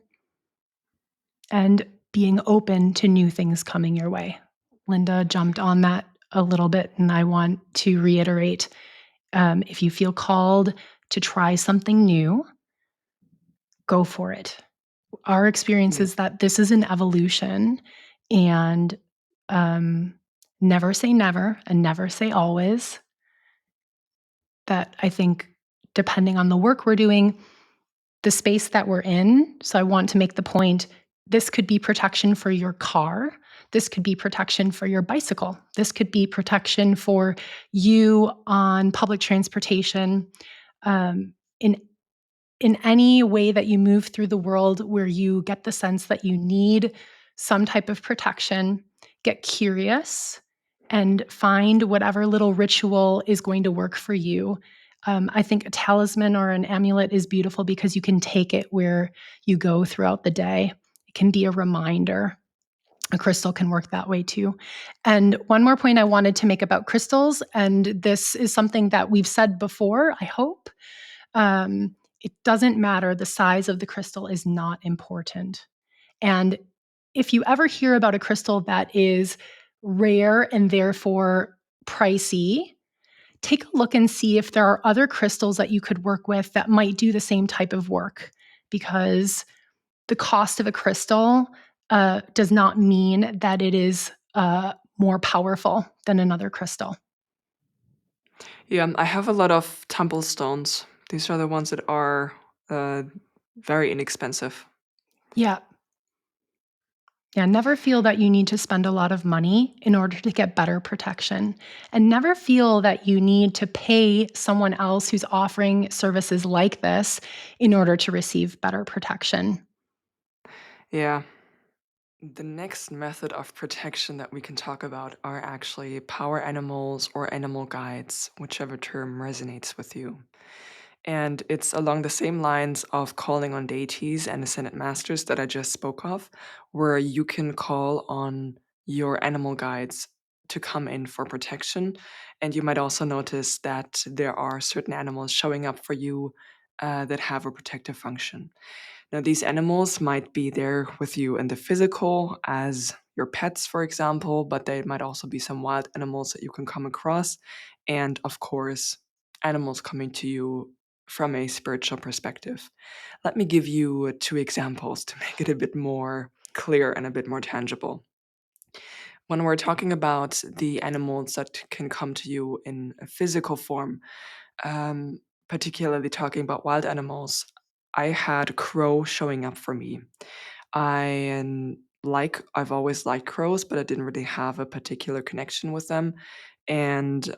and being open to new things coming your way. Linda jumped on that a little bit, and I want to reiterate, if you feel called to try something new, go for it. Our experience Yeah. is that this is an evolution, and um, never say never and never say always. That I think, depending on the work we're doing, the space that we're in. So I want to make the point, this could be protection for your car. This could be protection for your bicycle. This could be protection for you on public transportation. In any way that you move through the world where you get the sense that you need some type of protection, get curious and find whatever little ritual is going to work for you. I think a talisman or an amulet is beautiful because you can take it where you go throughout the day. It can be a reminder. A crystal can work that way too. And one more point I wanted to make about crystals, and this is something that we've said before, I hope. It doesn't matter. The size of the crystal is not important. And if you ever hear about a crystal that is rare and therefore pricey, take a look and see if there are other crystals that you could work with that might do the same type of work, because the cost of a crystal does not mean that it is more powerful than another crystal. Yeah, I have a lot of tumble stones. These are the ones that are uh, very inexpensive. Yeah. Yeah, never feel that you need to spend a lot of money in order to get better protection. And never feel that you need to pay someone else who's offering services like this in order to receive better protection. Yeah. The next method of protection that we can talk about are actually power animals or animal guides, whichever term resonates with you. And it's along the same lines of calling on deities and ascended masters that I just spoke of, where you can call on your animal guides to come in for protection. And you might also notice that there are certain animals showing up for you that have a protective function. Now, these animals might be there with you in the physical as your pets, for example, but they might also be some wild animals that you can come across. And of course, animals coming to you from a spiritual perspective. Let me give you two examples to make it a bit more clear and a bit more tangible. When we're talking about the animals that can come to you in a physical form, um, particularly talking about wild animals, I had crow showing up for me. I've always liked crows, but I didn't really have a particular connection with them. And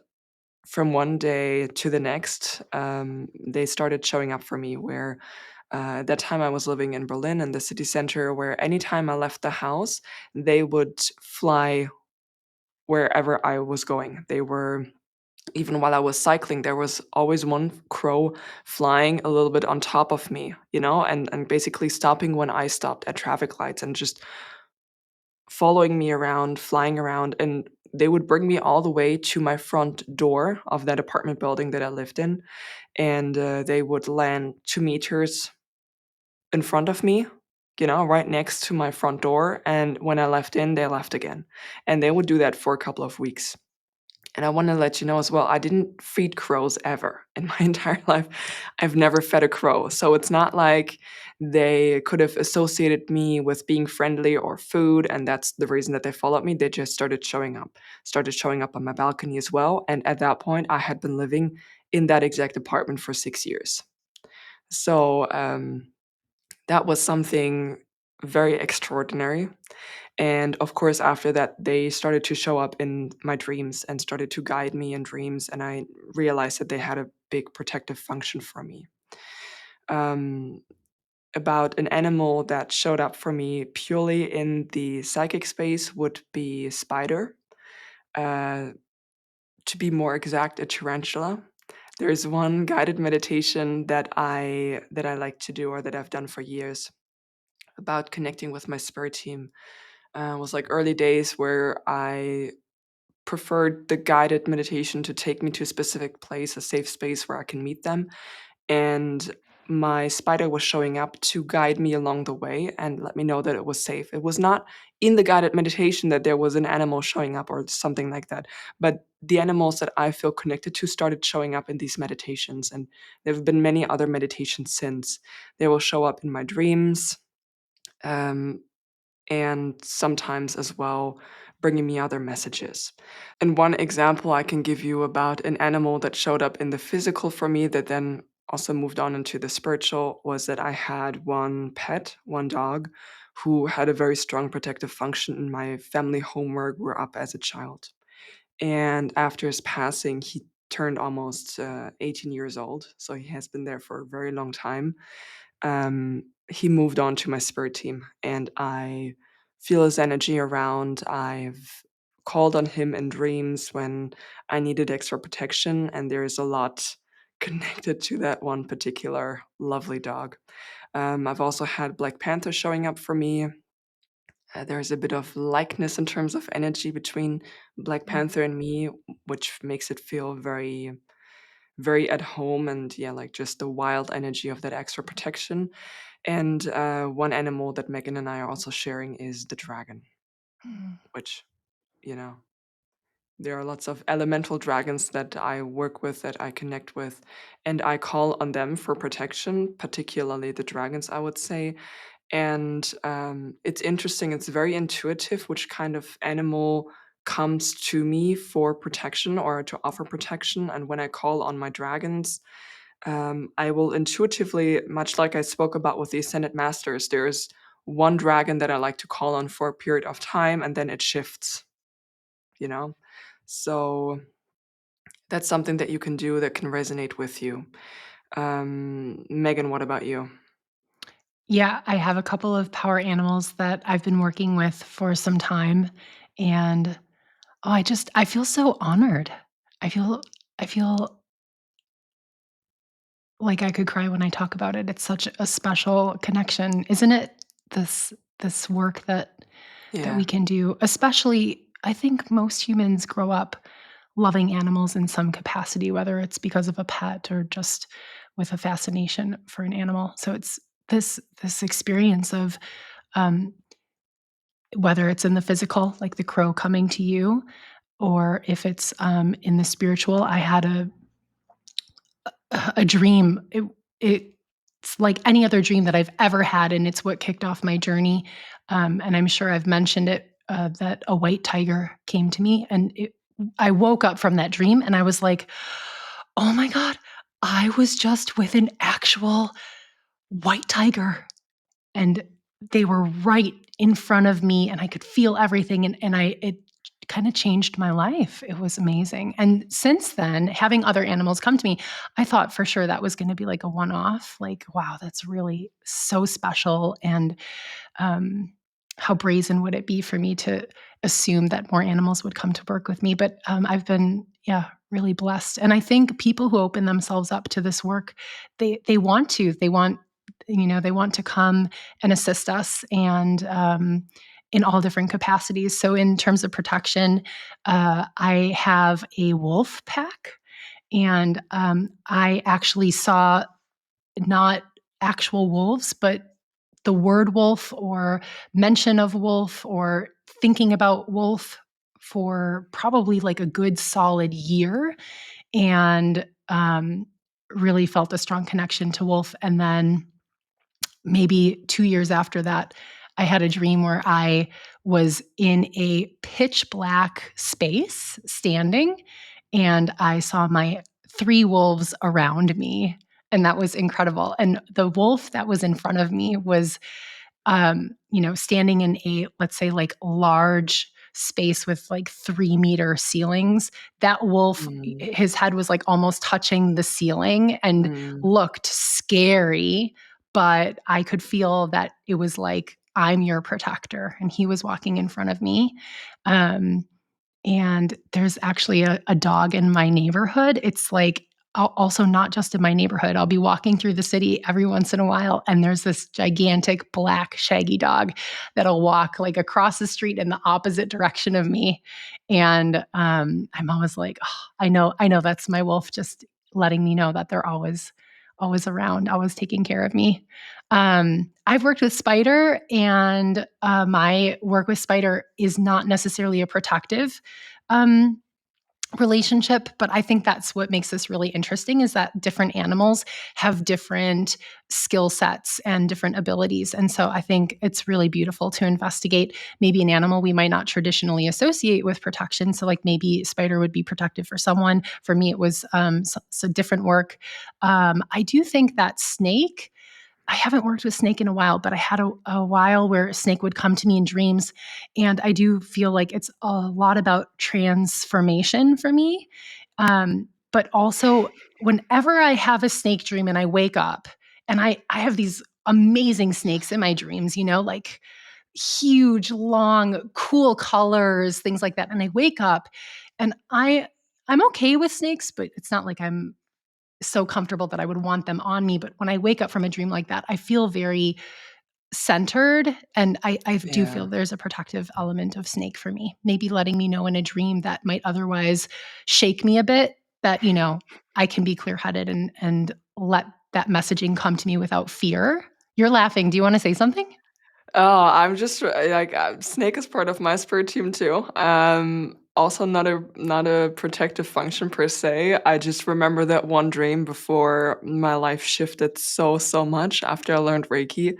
from one day to the next, they started showing up for me. Where at that time I was living in Berlin in the city center, where anytime I left the house, they would fly wherever I was going. They were even while I was cycling, there was always one crow flying a little bit on top of me, and basically stopping when I stopped at traffic lights and just following me around, flying around. And they would bring me all the way to my front door of that apartment building that I lived in. And they would land 2 meters in front of me, right next to my front door. And when I left in, they left again. And they would do that for a couple of weeks. And I want to let you know as well, I didn't feed crows ever in my entire life. I've never fed a crow. So it's not like they could have associated me with being friendly or food. And that's the reason that they followed me. They just started showing up on my balcony as well. And at that point, I had been living in that exact apartment for 6 years. So that was something very extraordinary. And of course, after that, they started to show up in my dreams and started to guide me in dreams. And I realized that they had a big protective function for me. Um, about an animal that showed up for me purely in the psychic space would be spider. Uh, to be more exact, a tarantula. There's one guided meditation that I like to do or that I've done for years about connecting with my spirit team. Was like early days where I preferred the guided meditation to take me to a specific place, a safe space where I can meet them. And my spider was showing up to guide me along the way and let me know that it was safe. It was not in the guided meditation that there was an animal showing up or something like that, but the animals that I feel connected to started showing up in these meditations. And there have been many other meditations since. They will show up in my dreams. um, and sometimes as well bringing me other messages. And one example I can give you about an animal that showed up in the physical for me that then also moved on into the spiritual was that I had one pet, one dog, who had a very strong protective function in my family home where I grew up as a child. And after his passing, he turned almost 18 years old. So he has been there for a very long time. He moved on to my spirit team, and I feel his energy around. I've called on him in dreams when I needed extra protection, and there is a lot connected to that one particular lovely dog. I've also had Black Panther showing up for me. There's a bit of likeness in terms of energy between Black Panther and me, which makes it feel very, very at home and yeah, like just the wild energy of that extra protection. And one animal that Megan and I are also sharing is the dragon, Mm. which, you know, there are lots of elemental dragons that I work with, that I connect with, and I call on them for protection, particularly the dragons, I would say. And it's interesting, it's very intuitive which kind of animal comes to me for protection or to offer protection. And when I call on my dragons, I will intuitively, much like I spoke about with the Ascended Masters, there's one dragon that I like to call on for a period of time and then it shifts, you know? So that's something that you can do that can resonate with you. Megan, what about you? Yeah, I have a couple of power animals that I've been working with for some time, and, I feel so honored. I feel like I could cry when I talk about it. It's such a special connection, isn't it? This work that Yeah. we can do, especially I think most humans grow up loving animals in some capacity, whether it's because of a pet or just with a fascination for an animal. So it's this experience of um, whether it's in the physical, like the crow coming to you, or if it's in the spiritual. I had a dream. It's like any other dream that I've ever had, and it's what kicked off my journey. And I'm sure I've mentioned it, that a white tiger came to me, and I woke up from that dream, and I was like, "Oh my god, I was just with an actual white tiger." And they were right in front of me, and I could feel everything, and I it kinda changed my life. It was amazing, and since then, having other animals come to me, I thought for sure that was gonna be like a one-off, like, "Wow, that's really so special," and um, how brazen would it be for me to assume that more animals would come to work with me? But I've been, yeah, really blessed. And I think people who open themselves up to this work, they want to, they want to come and assist us, and in all different capacities. So in terms of protection, I have a wolf pack, and I actually saw not actual wolves, but the word wolf or mention of wolf or thinking about wolf for probably like a good solid year, and really felt a strong connection to wolf. And then maybe 2 years after that, I had a dream where I was in a pitch black space standing, and I saw my 3 wolves around me, and that was incredible. And the wolf that was in front of me was standing in a, let's say, like large space with like 3-meter ceilings. That wolf, Mm, his head was like almost touching the ceiling and mm, looked scary, but I could feel that it was like, I'm your protector. And he was walking in front of me. Um, and there's actually a dog in my neighborhood. It's like also not just in my neighborhood. I'll be walking through the city every once in a while, and there's this gigantic black shaggy dog that'll walk like across the street in the opposite direction of me. And I'm always like, oh, I know that's my wolf, just letting me know that they're always around, always taking care of me. I've worked with Spider, and my work with Spider is not necessarily a protective um, relationship, but I think that's what makes this really interesting is that different animals have different skill sets and different abilities. And so I think it's really beautiful to investigate maybe an animal we might not traditionally associate with protection. So, like maybe spider would be protective for someone. For me, it was so different work. I do think that snake. I haven't worked with snake in a while, but I had a while where a snake would come to me in dreams. And I do feel like it's a lot about transformation for me. But also, whenever I have a snake dream and I wake up, and I have these amazing snakes in my dreams, like huge, long, cool colors, things like that. And I wake up and I'm okay with snakes, but it's not like I'm so comfortable that I would want them on me. But when I wake up from a dream like that, I feel very centered. And I do feel Yeah. there's a protective element of snake for me, maybe letting me know in a dream that might otherwise shake me a bit, that, I can be clear headed and let that messaging come to me without fear. You're laughing. Do you want to say something? Oh, I'm just like snake is part of my spirit team too. Also not a protective function per se. I just remember that one dream before my life shifted so much after I learned Reiki,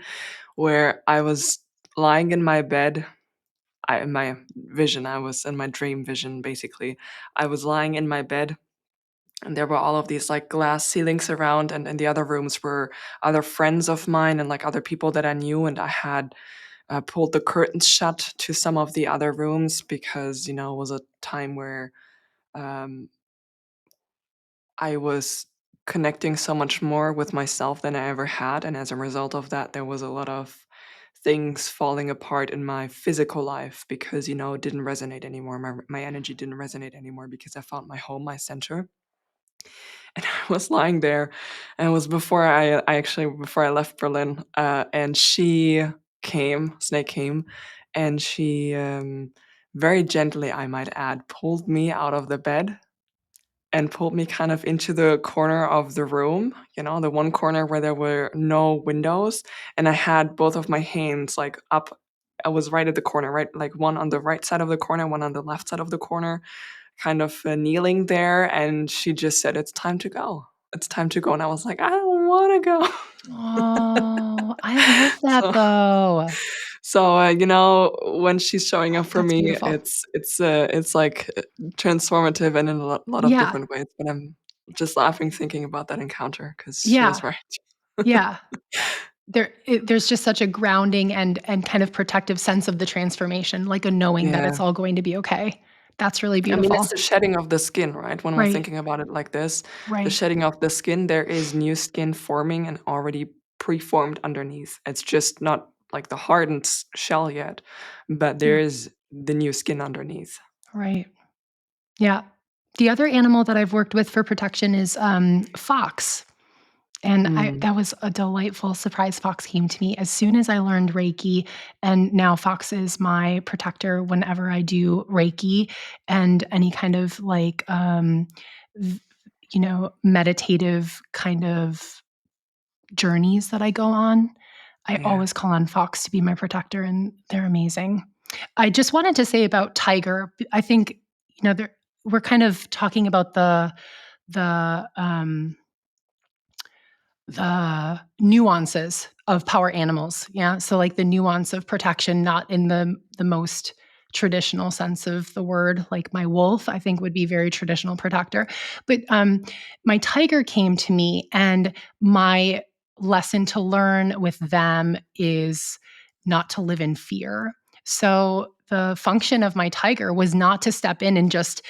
where I was lying in my bed. In my vision, I was in my dream vision basically. I was lying in my bed and there were all of these like glass ceilings around, and in the other rooms were other friends of mine and like other people that I knew, and I had pulled the curtains shut to some of the other rooms because it was a time where um, I was connecting so much more with myself than I ever had, and as a result of that, there was a lot of things falling apart in my physical life because it didn't resonate anymore. My energy didn't resonate anymore because I found my home, my center. And I was lying there, and it was before I actually before I left Berlin, and Snake came, and she, very gently, I might add, pulled me out of the bed and pulled me kind of into the corner of the room, the one corner where there were no windows, and I had both of my hands, like, up. I was right at the corner, right? Like, one on the right side of the corner, one on the left side of the corner, kind of, kneeling there, and she just said, "It's time to go. It's time to go," and I was like, "I don't wanna go." Oh, I love that So though. when she's showing up for That's me, beautiful. it's, like, transformative and in a lot of Yeah. different ways, but I'm just laughing thinking about that encounter because she Yeah. was right. Yeah. There's just such a grounding and kind of protective sense of the transformation, like a knowing that Yeah. it's all going to be okay. That's really I mean, it's beautiful. the shedding of the skin, right? When we're Right. thinking about it like this, the Right. shedding of the skin, there is new skin forming and already preformed underneath. It's just not like the hardened shell yet, but there Yeah. is the new skin underneath. Right. Yeah. The other animal that I've worked with for protection is fox. And Mm, that was a delightful surprise. Fox came to me as soon as I learned Reiki, and now Fox is my protector whenever I do Reiki and any kind of like, v- meditative kind of journeys that I go on. I yeah, always call on Fox to be my protector, and they're amazing. I just wanted to say about tiger. I think we're kind of talking about the um, the nuances of power animals. Yeah. So like the nuance of protection, not in the most traditional sense of the word, like my wolf, I think would be very traditional protector. But my tiger came to me, and my lesson to learn with them is not to live in fear. So the function of my tiger was not to step in and just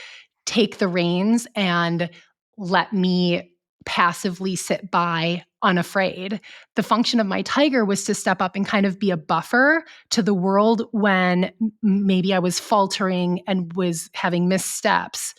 take the reins and let me passively sit by unafraid. The function of my tiger was to step up and kind of be a buffer to the world when maybe I was faltering and was having missteps.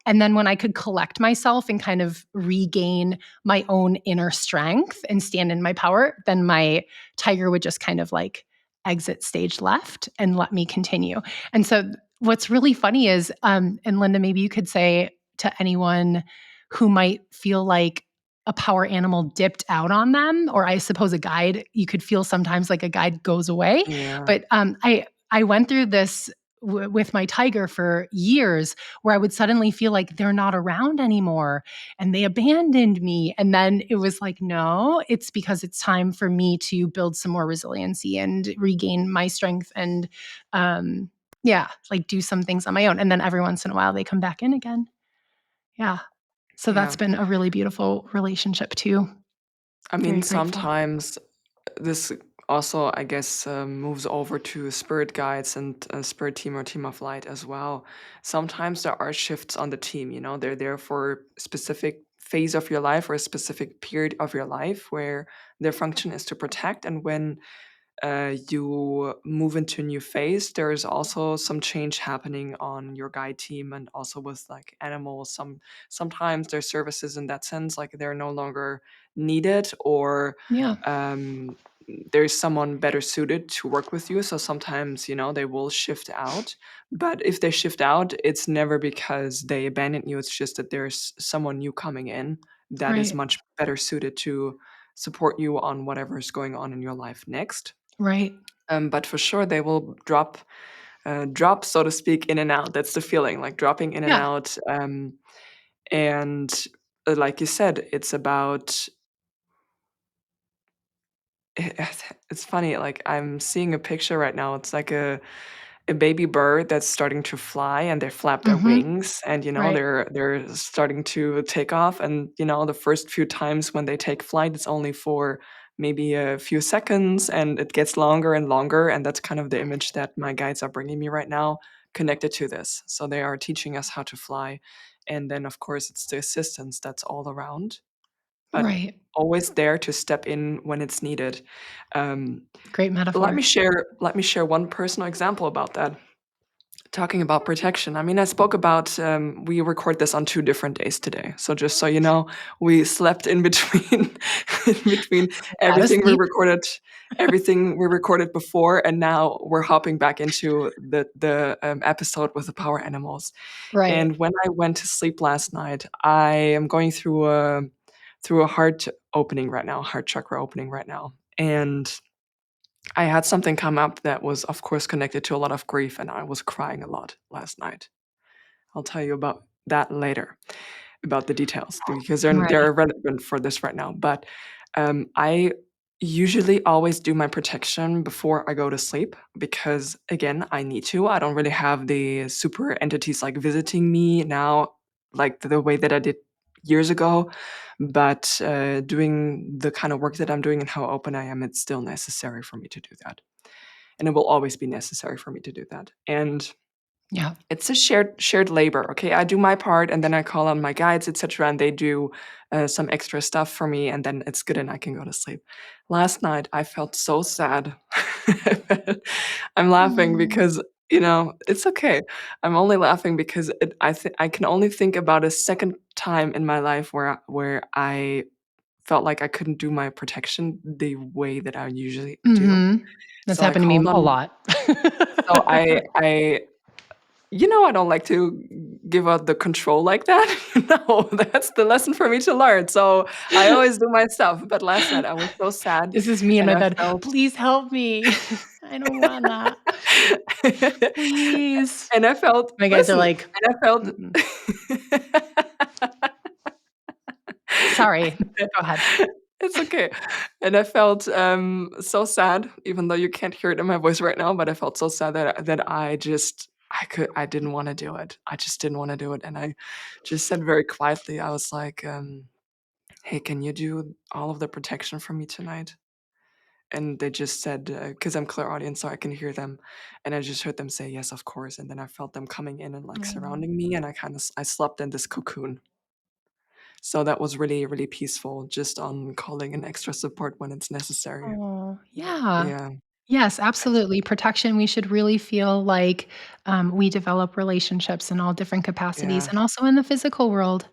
And then when I could collect myself and kind of regain my own inner strength and stand in my power, then my tiger would just kind of like exit stage left and let me continue. And so what's really funny is, and Linda, maybe you could say to anyone who might feel like a power animal dipped out on them, or I suppose a guide, you could feel sometimes like a guide goes away. yeah. But I went through this with my tiger for years, where I would suddenly feel like they're not around anymore and they abandoned me. And then it was like, no, it's because it's time for me to build some more resiliency and regain my strength and, yeah, like do some things on my own. And then every once in a while they come back in again. Yeah. So that's Yeah. been a really beautiful relationship too. I mean, Very grateful. sometimes this also, I guess, moves over to spirit guides and spirit team or team of light as well. Sometimes there are shifts on the team, you know, they're there for a specific phase of your life or a specific period of your life where their function is to protect. And when you move into a new phase, there's also some change happening on your guide team and also with like animals. Sometimes their services in that sense, like they're no longer needed, or Yeah. um, there's someone better suited to work with you. So sometimes, you know, they will shift out. But if they shift out, it's never because they abandoned you. It's just that there's someone new coming in that is Right. much better suited to support you on whatever is going on in your life next. Right. But for sure, they will drop, so to speak, in and out. That's the feeling, like dropping in and Yeah. out. And like you said, it's about. It's funny. Like I'm seeing a picture right now. It's like a baby bird that's starting to fly, and they flap their Mhm. wings, and you know Right. they're starting to take off. And you know the first few times when they take flight, it's only for maybe a few seconds, and it gets longer and longer. And that's kind of the image that my guides are bringing me right now, connected to this. So they are teaching us how to fly, and then of course it's the assistance that's all around, but Right. always there to step in when it's needed. Um, Great let me metaphor. share let me share one personal example about that. Talking about protection, I mean, I spoke about we record this on 2 different days today. So just so you know, we slept in between in between Gotta everything we sleep. recorded, everything we recorded before, and now we're hopping back into the episode with the power animals. Right. And when I went to sleep last night, I am going through a heart opening right now, heart chakra opening right now, and I had something come up that was, of course, connected to a lot of grief, and I was crying a lot last night. I'll tell you about that later, about the details, because they're Right. irrelevant for this right now. But I usually always do my protection before I go to sleep because, again, I need to. I don't really have the super entities like visiting me now, like the way that I did years ago. But doing the kind of work that I'm doing and how open I am, it's still necessary for me to do that. And it will always be necessary for me to do that. And Yeah. it's a shared labor. Okay, I do my part, and then I call on my guides, etc., and they do some extra stuff for me, and then it's good, and I can go to sleep. Last night, I felt so sad. I'm laughing Oh. because it's okay. I'm only laughing because I can only think about a second time in my life where I felt like I couldn't do my protection the way that I usually do. Mhm. That's So I happened to me called a on. lot. So I I don't like to give out the control like that. No, that's the lesson for me to learn. So I always do my stuff. But last night I was so sad, This is me in and my I bed. felt, "Please help me. I don't wanna. Please." and I felt, My guys are listen, like, and I felt, "Mm-mm." Sorry. Go ahead. it's okay, and I felt so sad, even though you can't hear it in my voice right now. But I felt so sad that I didn't want to do it. I just didn't want to do it, and I just said very quietly, I was like. Hey, can you do all of the protection for me tonight? And they just said, because I'm clairaudient, so I can hear them. And I just heard them say, yes, of course. And then I felt them coming in and like Oh. surrounding me. And I slept in this cocoon. So that was really, really peaceful, just on calling in extra support when it's necessary. Oh, yeah. Yeah. Yes, absolutely. Protection, we should really feel like, we develop relationships in all different capacities Yeah. and also in the physical world.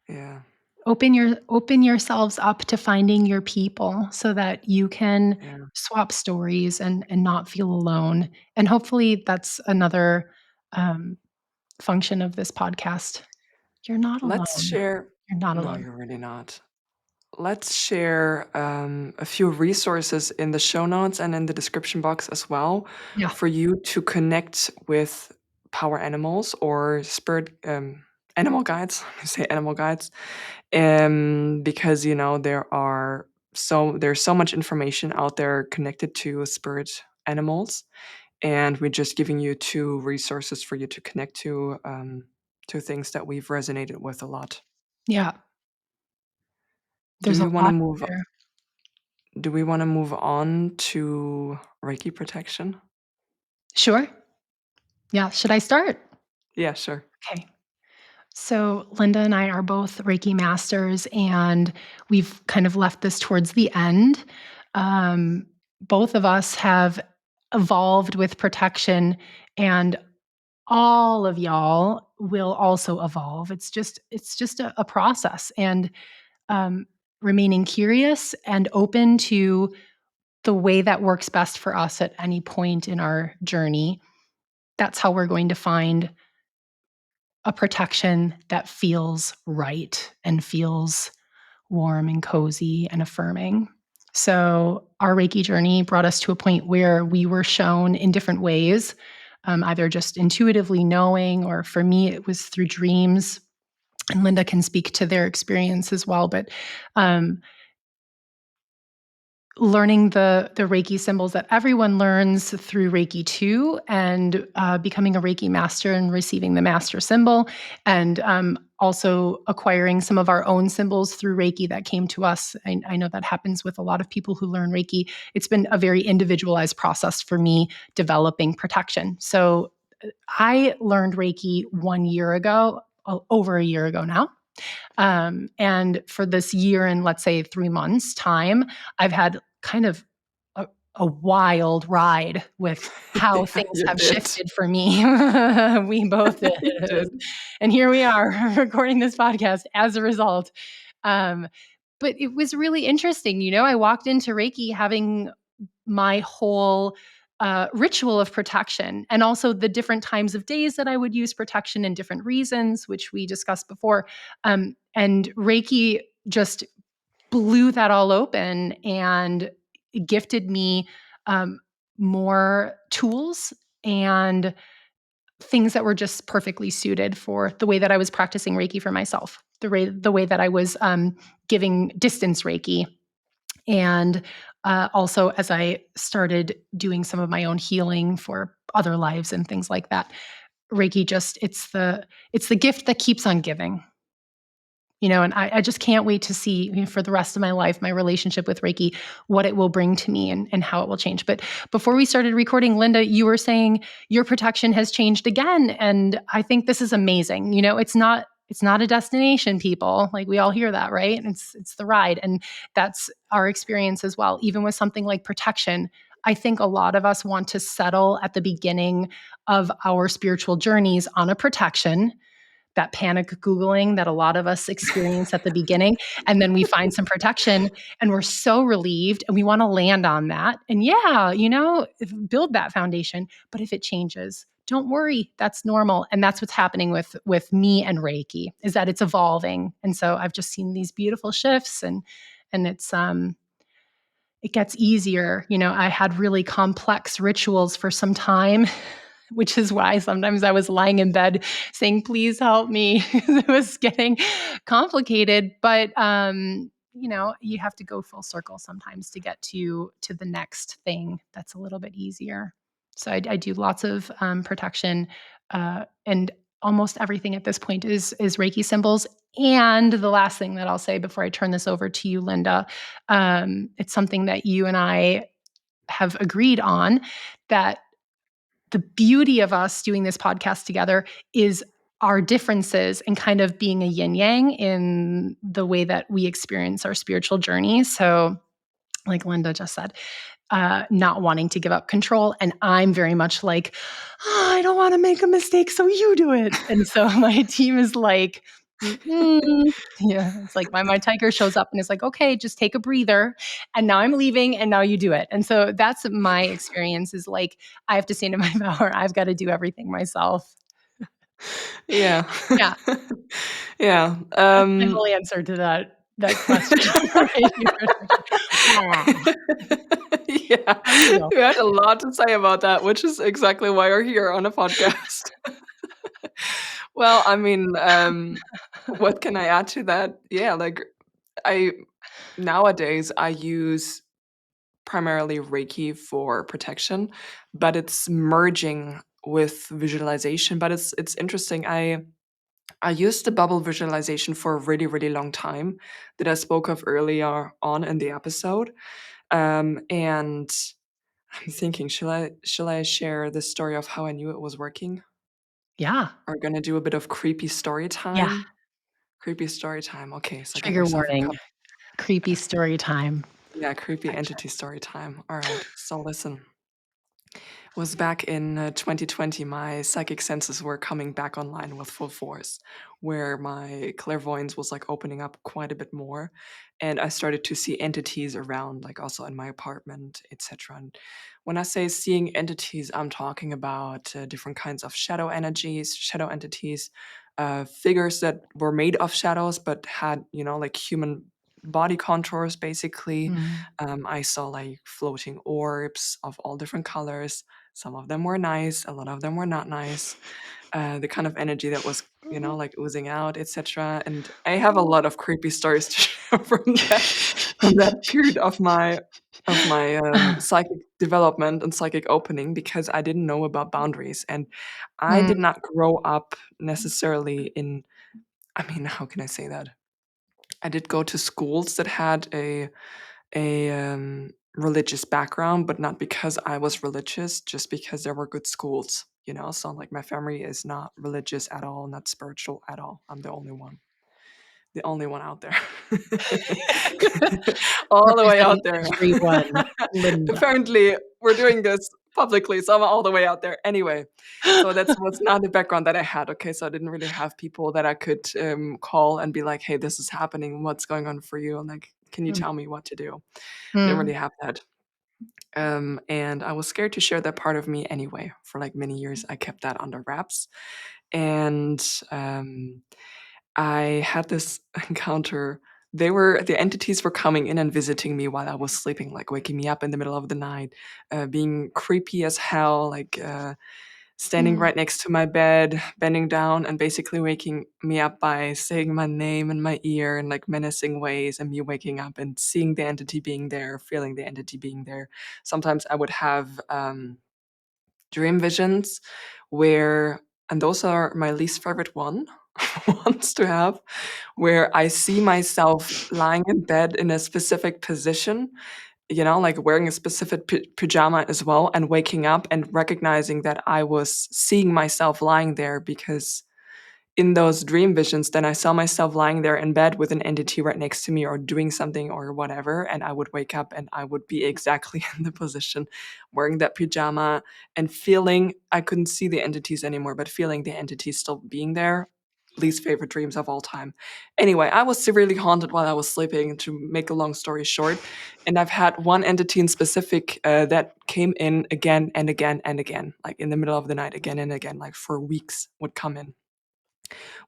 Yeah. Open yourselves up to finding your people so that you can Yeah. swap stories and not feel alone. And hopefully that's another, um, function of this podcast. You're not Let's alone. share. You're not No, alone. you're really not. let's share a few resources in the show notes and in the description box as well Yeah. for you to connect with power animals or spirit animal guides. I say animal guides, because there's so much information out there connected to spirit animals, and we're just giving you two resources for you to connect to things that we've resonated with a lot. Yeah. Do There's a we want to lot move there. Do we want to move on to Reiki protection? Sure. Yeah. Should I start? Yeah, sure. Okay. So, Linda and I are both Reiki masters, and we've kind of left this towards the end. Um, Both of us have evolved with protection, and all of y'all will also evolve. It's just a process, and um, remaining curious and open to the way that works best for us at any point in our journey. That's how we're going to find a protection that feels right and feels warm and cozy and affirming. So, our Reiki journey brought us to a point where we were shown in different ways, either just intuitively knowing, or for me, it was through dreams. And Linda can speak to their experience as well. But um, learning the Reiki symbols that everyone learns through Reiki 2, and becoming a Reiki master and receiving the master symbol, and also acquiring some of our own symbols through Reiki that came to us. I know that happens with a lot of people who learn Reiki. It's been a very individualized process for me developing protection. So I learned Reiki 1 year ago, over a year ago now. And for this year and, let's say, 3 months time, I've had kind of a wild ride with how Yeah, things you have did. shifted for me. We both did. You did. And here we are recording this podcast as a result. Um, but it was really interesting. I walked into Reiki having my whole ritual of protection, and also the different times of days that I would use protection and different reasons, which we discussed before. And Reiki just blew that all open and gifted me um, more tools and things that were just perfectly suited for the way that I was practicing Reiki for myself, the way that I was giving distance Reiki, and also as I started doing some of my own healing for other lives and things like that. Reiki just it's the gift that keeps on giving. And I just can't wait to see, for the rest of my life, my relationship with Reiki, what it will bring to me, and how it will change. But before we started recording, Linda, you were saying your protection has changed again. And I think this is amazing. It's not a destination, people. Like, we all hear that, right? It's the ride. And that's our experience as well. Even with something like protection, I think a lot of us want to settle at the beginning of our spiritual journeys on a protection, that panic Googling that a lot of us experience at the beginning. And then we find some protection and we're so relieved and we want to land on that. And yeah, build that foundation. But if it changes, don't worry, that's normal. And that's what's happening with me and Reiki, is that it's evolving. And so I've just seen these beautiful shifts, and it gets easier. I had really complex rituals for some time, which is why sometimes I was lying in bed saying, please help me. It was getting complicated, but you have to go full circle sometimes to get to the next thing that's a little bit easier. So I do lots of protection, and almost everything at this point is Reiki symbols. And the last thing that I'll say before I turn this over to you, Linda, it's something that you and I have agreed on, that the beauty of us doing this podcast together is our differences and kind of being a yin yang in the way that we experience our spiritual journey. So, like Linda just said, not wanting to give up control. And I'm very much like, I don't want to make a mistake, so you do it. And so my team is like, mm-mm. Yeah, it's like my tiger shows up and is like, okay, just take a breather. And now I'm leaving, and now you do it. And so that's my experience, is like, I have to stand in my power. I've got to do everything myself. Yeah. Yeah, Yeah. that's my whole answer to that. that question right here. "Ah, Yeah, how you doing?" you had a lot to say about that, which is exactly why you're here on a podcast. Well, I mean, what can I add to that? Yeah, like, I nowadays, I use primarily Reiki for protection, but it's merging with visualization, but it's interesting. I used the bubble visualization for a really, really long time that I spoke of earlier on in the episode. And I'm thinking, shall I share the story of how I knew it was working? Yeah, Or gonna do a bit of creepy story yeah. time? Creepy story time. Okay, so get Trigger yourself a warning, cup. creepy story time. Yeah, creepy Gotcha. entity story time. All right. So listen. Was back in 2020, my psychic senses were coming back online with full force, where my clairvoyance was like opening up quite a bit more, and I started to see entities around, like also in my apartment, etc. And when I say seeing entities, I'm talking about different kinds of shadow energies, shadow entities, figures that were made of shadows but had, like human body contours, basically. Mm. I saw like floating orbs of all different colors. Some of them were nice, a lot of them were not nice. The kind of energy that was, like oozing out, etc. And I have a lot of creepy stories to share from that period of my psychic development and psychic opening, because I didn't know about boundaries, and I Mm, did not grow up necessarily in. I mean, how can I say that? I did go to schools that had a religious background, but not because I was religious, just because there were good schools, So like my family is not religious at all, not spiritual at all. I'm the only one out there, all the way out representing there. everyone, Linda. Apparently, we're doing this publicly, so I'm all the way out there. Anyway, so that's was not the background that I had. Okay, so I didn't really have people that I could call and be like, "Hey, this is happening. What's going on for you?" And like, "Can you Mm, tell me what to do?" Didn't mm, really have that. And I was scared to share that part of me anyway. For like many years, I kept that under wraps. And I had this encounter. The entities were coming in and visiting me while I was sleeping, like waking me up in the middle of the night, being creepy as hell, like standing mm. right next to my bed, bending down, and basically waking me up by saying my name in my ear in like menacing ways, and me waking up and seeing the entity being there, feeling the entity being there. Sometimes I would have dream visions where, and those are my least favorite ones to have, where I see myself lying in bed in a specific position, like wearing a specific pajama as well, and waking up and recognizing that I was seeing myself lying there, because in those dream visions, then I saw myself lying there in bed with an entity right next to me or doing something or whatever. And I would wake up and I would be exactly in the position wearing that pajama and feeling I couldn't see the entities anymore, but feeling the entities still being there. Least favorite dreams of all time. Anyway, I was severely haunted while I was sleeping, to make a long story short. And I've had one entity in specific that came in again and again and again, like in the middle of the night, again and again, like for weeks would come in,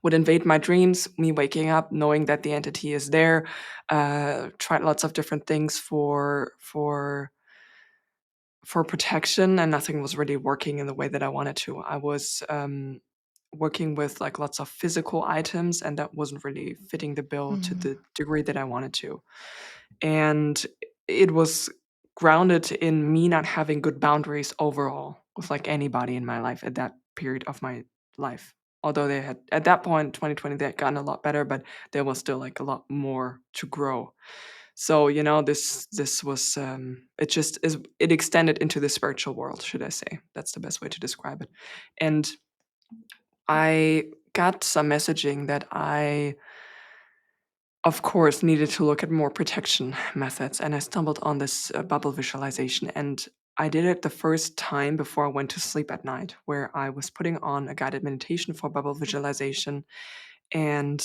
would invade my dreams, me waking up knowing that the entity is there. Tried lots of different things for protection, and nothing was really working in the way that I wanted to. I was working with like lots of physical items, and that wasn't really fitting the bill to Mm, the degree that I wanted to. And it was grounded in me not having good boundaries overall with like anybody in my life at that period of my life. Although they had at that point, 2020, they had gotten a lot better, but there was still like a lot more to grow. So this was it extended into the spiritual world, should I say? That's the best way to describe it. And I got some messaging that I, of course, needed to look at more protection methods, and I stumbled on this bubble visualization. And I did it the first time before I went to sleep at night, where I was putting on a guided meditation for bubble visualization. And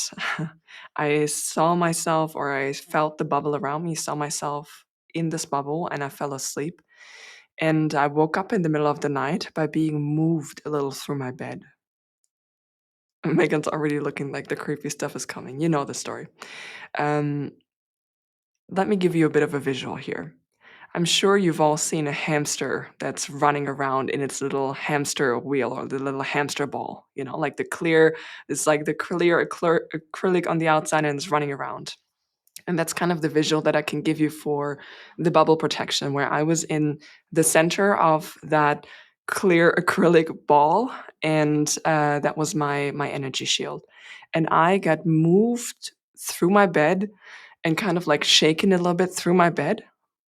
I saw myself, or I felt the bubble around me, saw myself in this bubble, and I fell asleep. And I woke up in the middle of the night by being moved a little through my bed. Megan's already looking like the creepy stuff is coming. You know the story. Um, Let me give you a bit of a visual here. I'm sure you've all seen a hamster that's running around in its little hamster wheel or the little hamster ball, like it's like the clear acrylic on the outside and it's running around. And that's kind of the visual that I can give you for the bubble protection, where I was in the center of that clear acrylic ball, and that was my energy shield. And I got moved through my bed and kind of like shaken a little bit through my bed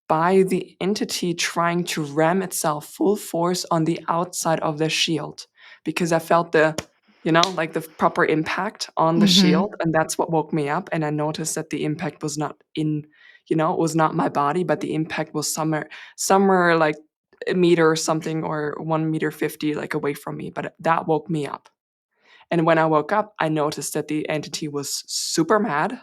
by the entity trying to ram itself full force on the outside of the shield, because I felt like the proper impact on the shield, Mhm. and that's what woke me up. And I noticed that the impact was not it was not my body, but the impact was somewhere like a meter or something, or 1 meter 50 like away from me. But that woke me up. And when I woke up, I noticed that the entity was super mad,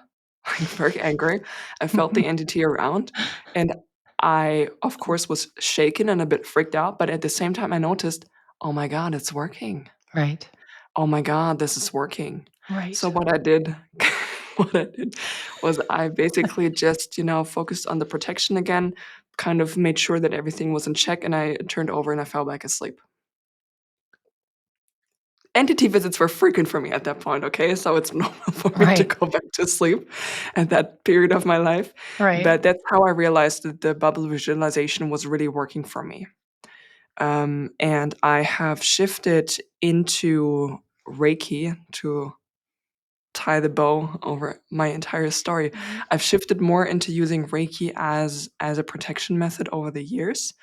like very angry. I felt the entity around, and I, of course, was shaken and a bit freaked out. But at the same time, I noticed, oh my God, it's working. Right. Oh my God, this is working. So Right. what I did, what I did was I basically just, focused on the protection again, kind of made sure that everything was in check, and I turned over and I fell back asleep. Entity visits were frequent for me at that point, okay? So it's normal for me to Right. go back to sleep at that period of my life. Right. But that's how I realized that the bubble visualization was really working for me. And I have shifted into Reiki to tie the bow over my entire story. Mhm. I've shifted more into using Reiki as a protection method over the years.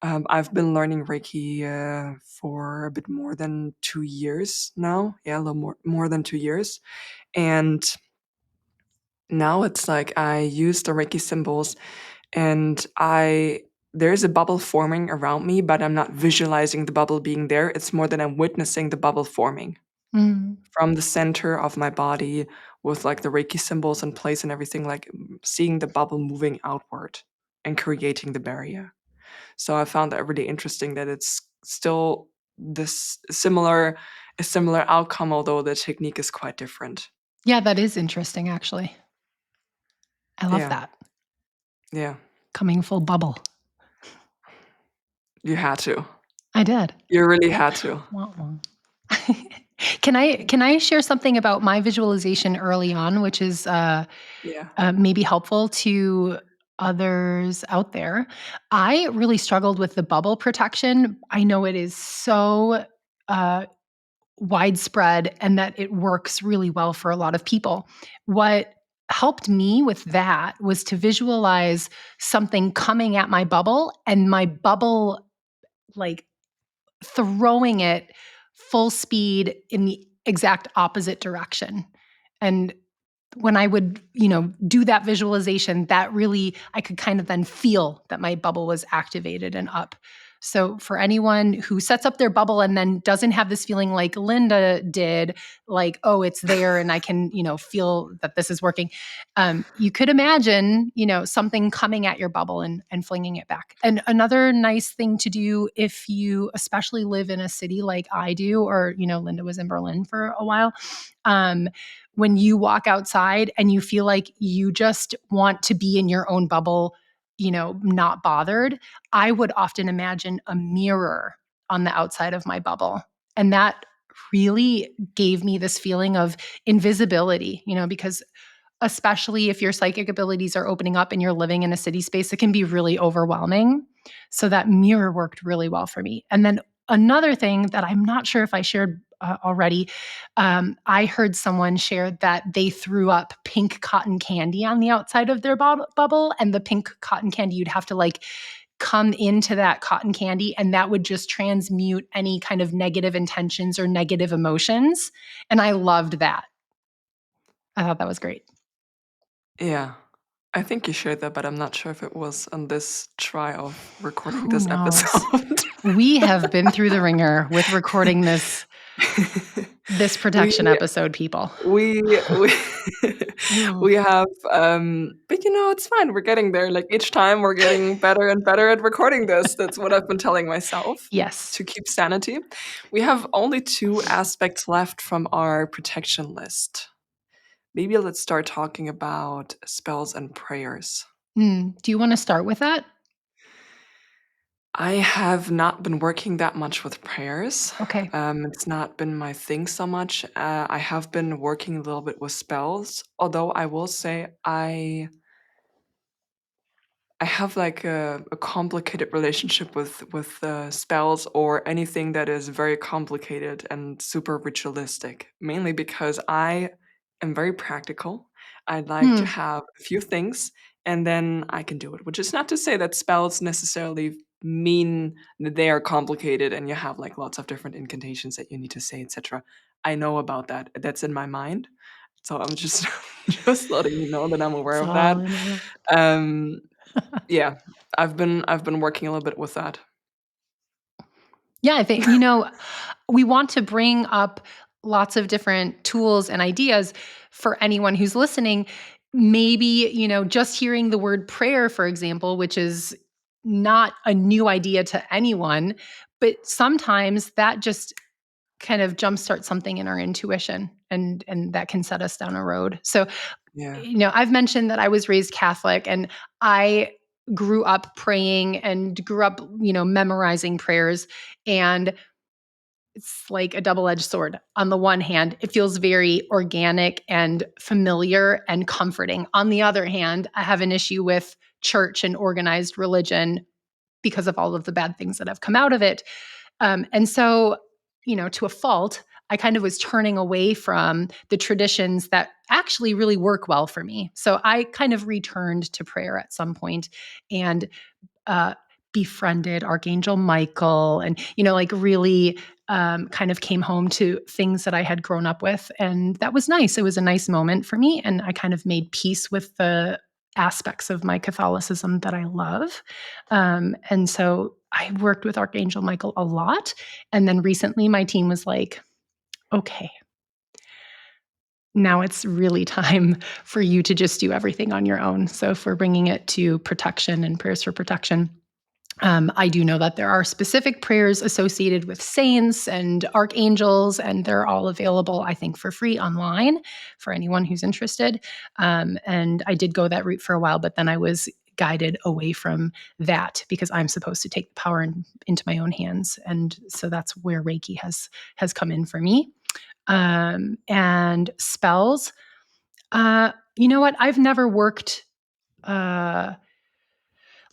I've been learning Reiki for a bit more than 2 years now. Yeah, a little more than 2 years. And now it's like I use the Reiki symbols, and I there's a bubble forming around me, but I'm not visualizing the bubble being there. It's more that I'm witnessing the bubble forming Mm. from the center of my body, with like the Reiki symbols in place and everything, like seeing the bubble moving outward and creating the barrier. So I found that really interesting that it's still this similar outcome, although the technique is quite different. Yeah, that is interesting, actually. I love Yeah, that. yeah. Coming full bubble. You had to. I did. You really had to. Wah, wah. Can I share something about my visualization early on, which is, Yeah. maybe helpful to others out there? I really struggled with the bubble protection. I know it is so, uh, widespread and that it works really well for a lot of people. What helped me with that was to visualize something coming at my bubble and my bubble, like, throwing it full speed in the exact opposite direction. And when I would, do that visualization, that really I could kind of then feel that my bubble was activated and up. So for anyone who sets up their bubble and then doesn't have this feeling like Linda did, like, oh, it's there and I can, feel that this is working. You could imagine, something coming at your bubble and flinging it back. And another nice thing to do if you especially live in a city like I do, or, Linda was in Berlin for a while. Um, when you walk outside and you feel like you just want to be in your own bubble, not bothered, I would often imagine a mirror on the outside of my bubble. And that really gave me this feeling of invisibility, because especially if your psychic abilities are opening up and you're living in a city space, it can be really overwhelming. So that mirror worked really well for me. And then another thing that I'm not sure if I shared already, I heard someone share that they threw up pink cotton candy on the outside of their bubble, and the pink cotton candy, you'd have to like come into that cotton candy, and that would just transmute any kind of negative intentions or negative emotions. And I loved that. I thought that was great. Yeah. I think you shared that, but I'm not sure if it was on this try of recording Who this knows? episode. We have been through the ringer with recording this This We protection episode, people. we Ooh. we have, but, it's fine, we're getting there, like, each time we're getting better and better at recording this, that's what I've been telling myself Yes. to keep sanity. We have only 2 aspects left from our protection list. Maybe let's start talking about spells and prayers. Do you wanna start with that? I have not been working that much with prayers. Okay. It's not been my thing so much. I have been working a little bit with spells, although I will say I have like a complicated relationship with spells or anything that is very complicated and super ritualistic. Mainly because I am very practical. I'd like to Hmm. have a few things and then I can do it. Which is not to say that spells necessarily mean that they are complicated and you have like lots of different incantations that you need to say, etc. I know about that. That's in my mind. So I'm just just letting you know that I'm aware It's of that. all in your Um yeah, I've been working a little bit with that. Yeah, I think, we want to bring up lots of different tools and ideas for anyone who's listening. Maybe, just hearing the word prayer, for example, which is not a new idea to anyone, but sometimes that just kind of jumpstart something in our intuition and that can set us down a road. So, Yeah, I've mentioned that I was raised Catholic and I grew up praying and grew up, memorizing prayers, and it's like a double-edged sword. On the one hand, it feels very organic and familiar and comforting. On the other hand, I have an issue with church and organized religion because of all of the bad things that have come out of it. And so, to a fault, I kind of was turning away from the traditions that actually really work well for me. So I kind of returned to prayer at some point and uh, befriended Archangel Michael and, like really kind of came home to things that I had grown up with. And that was nice. It was a nice moment for me. And I kind of made peace with the aspects of my Catholicism that I love. And so I worked with Archangel Michael a lot. And then recently my team was like, okay, now it's really time for you to just do everything on your own. So if we're bringing it to protection and prayers for protection, I do know that there are specific prayers associated with saints and archangels, and they're all available, I think, for free online for anyone who's interested. And I did go that route for a while, but then I was guided away from that because I'm supposed to take the power into my own hands, and so that's where Reiki has come in for me. And spells. You know what? I've never worked.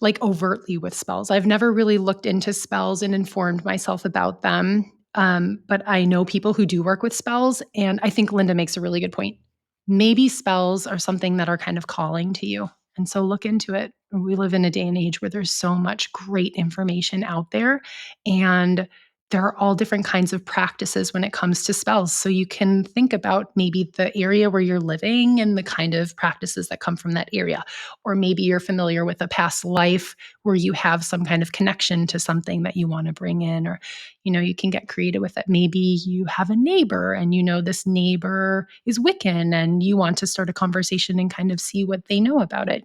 Like overtly with spells. I've never really looked into spells and informed myself about them. But I know people who do work with spells. And I think Linda makes a really good point. Maybe spells are something that are kind of calling to you. And so look into it. We live in a day and age where there's so much great information out there. And there are all different kinds of practices when it comes to spells. So you can think about maybe the area where you're living and the kind of practices that come from that area. Or maybe you're familiar with a past life where you have some kind of connection to something that you want to bring in, or you can get creative with it. Maybe you have a neighbor and this neighbor is Wiccan and you want to start a conversation and kind of see what they know about it.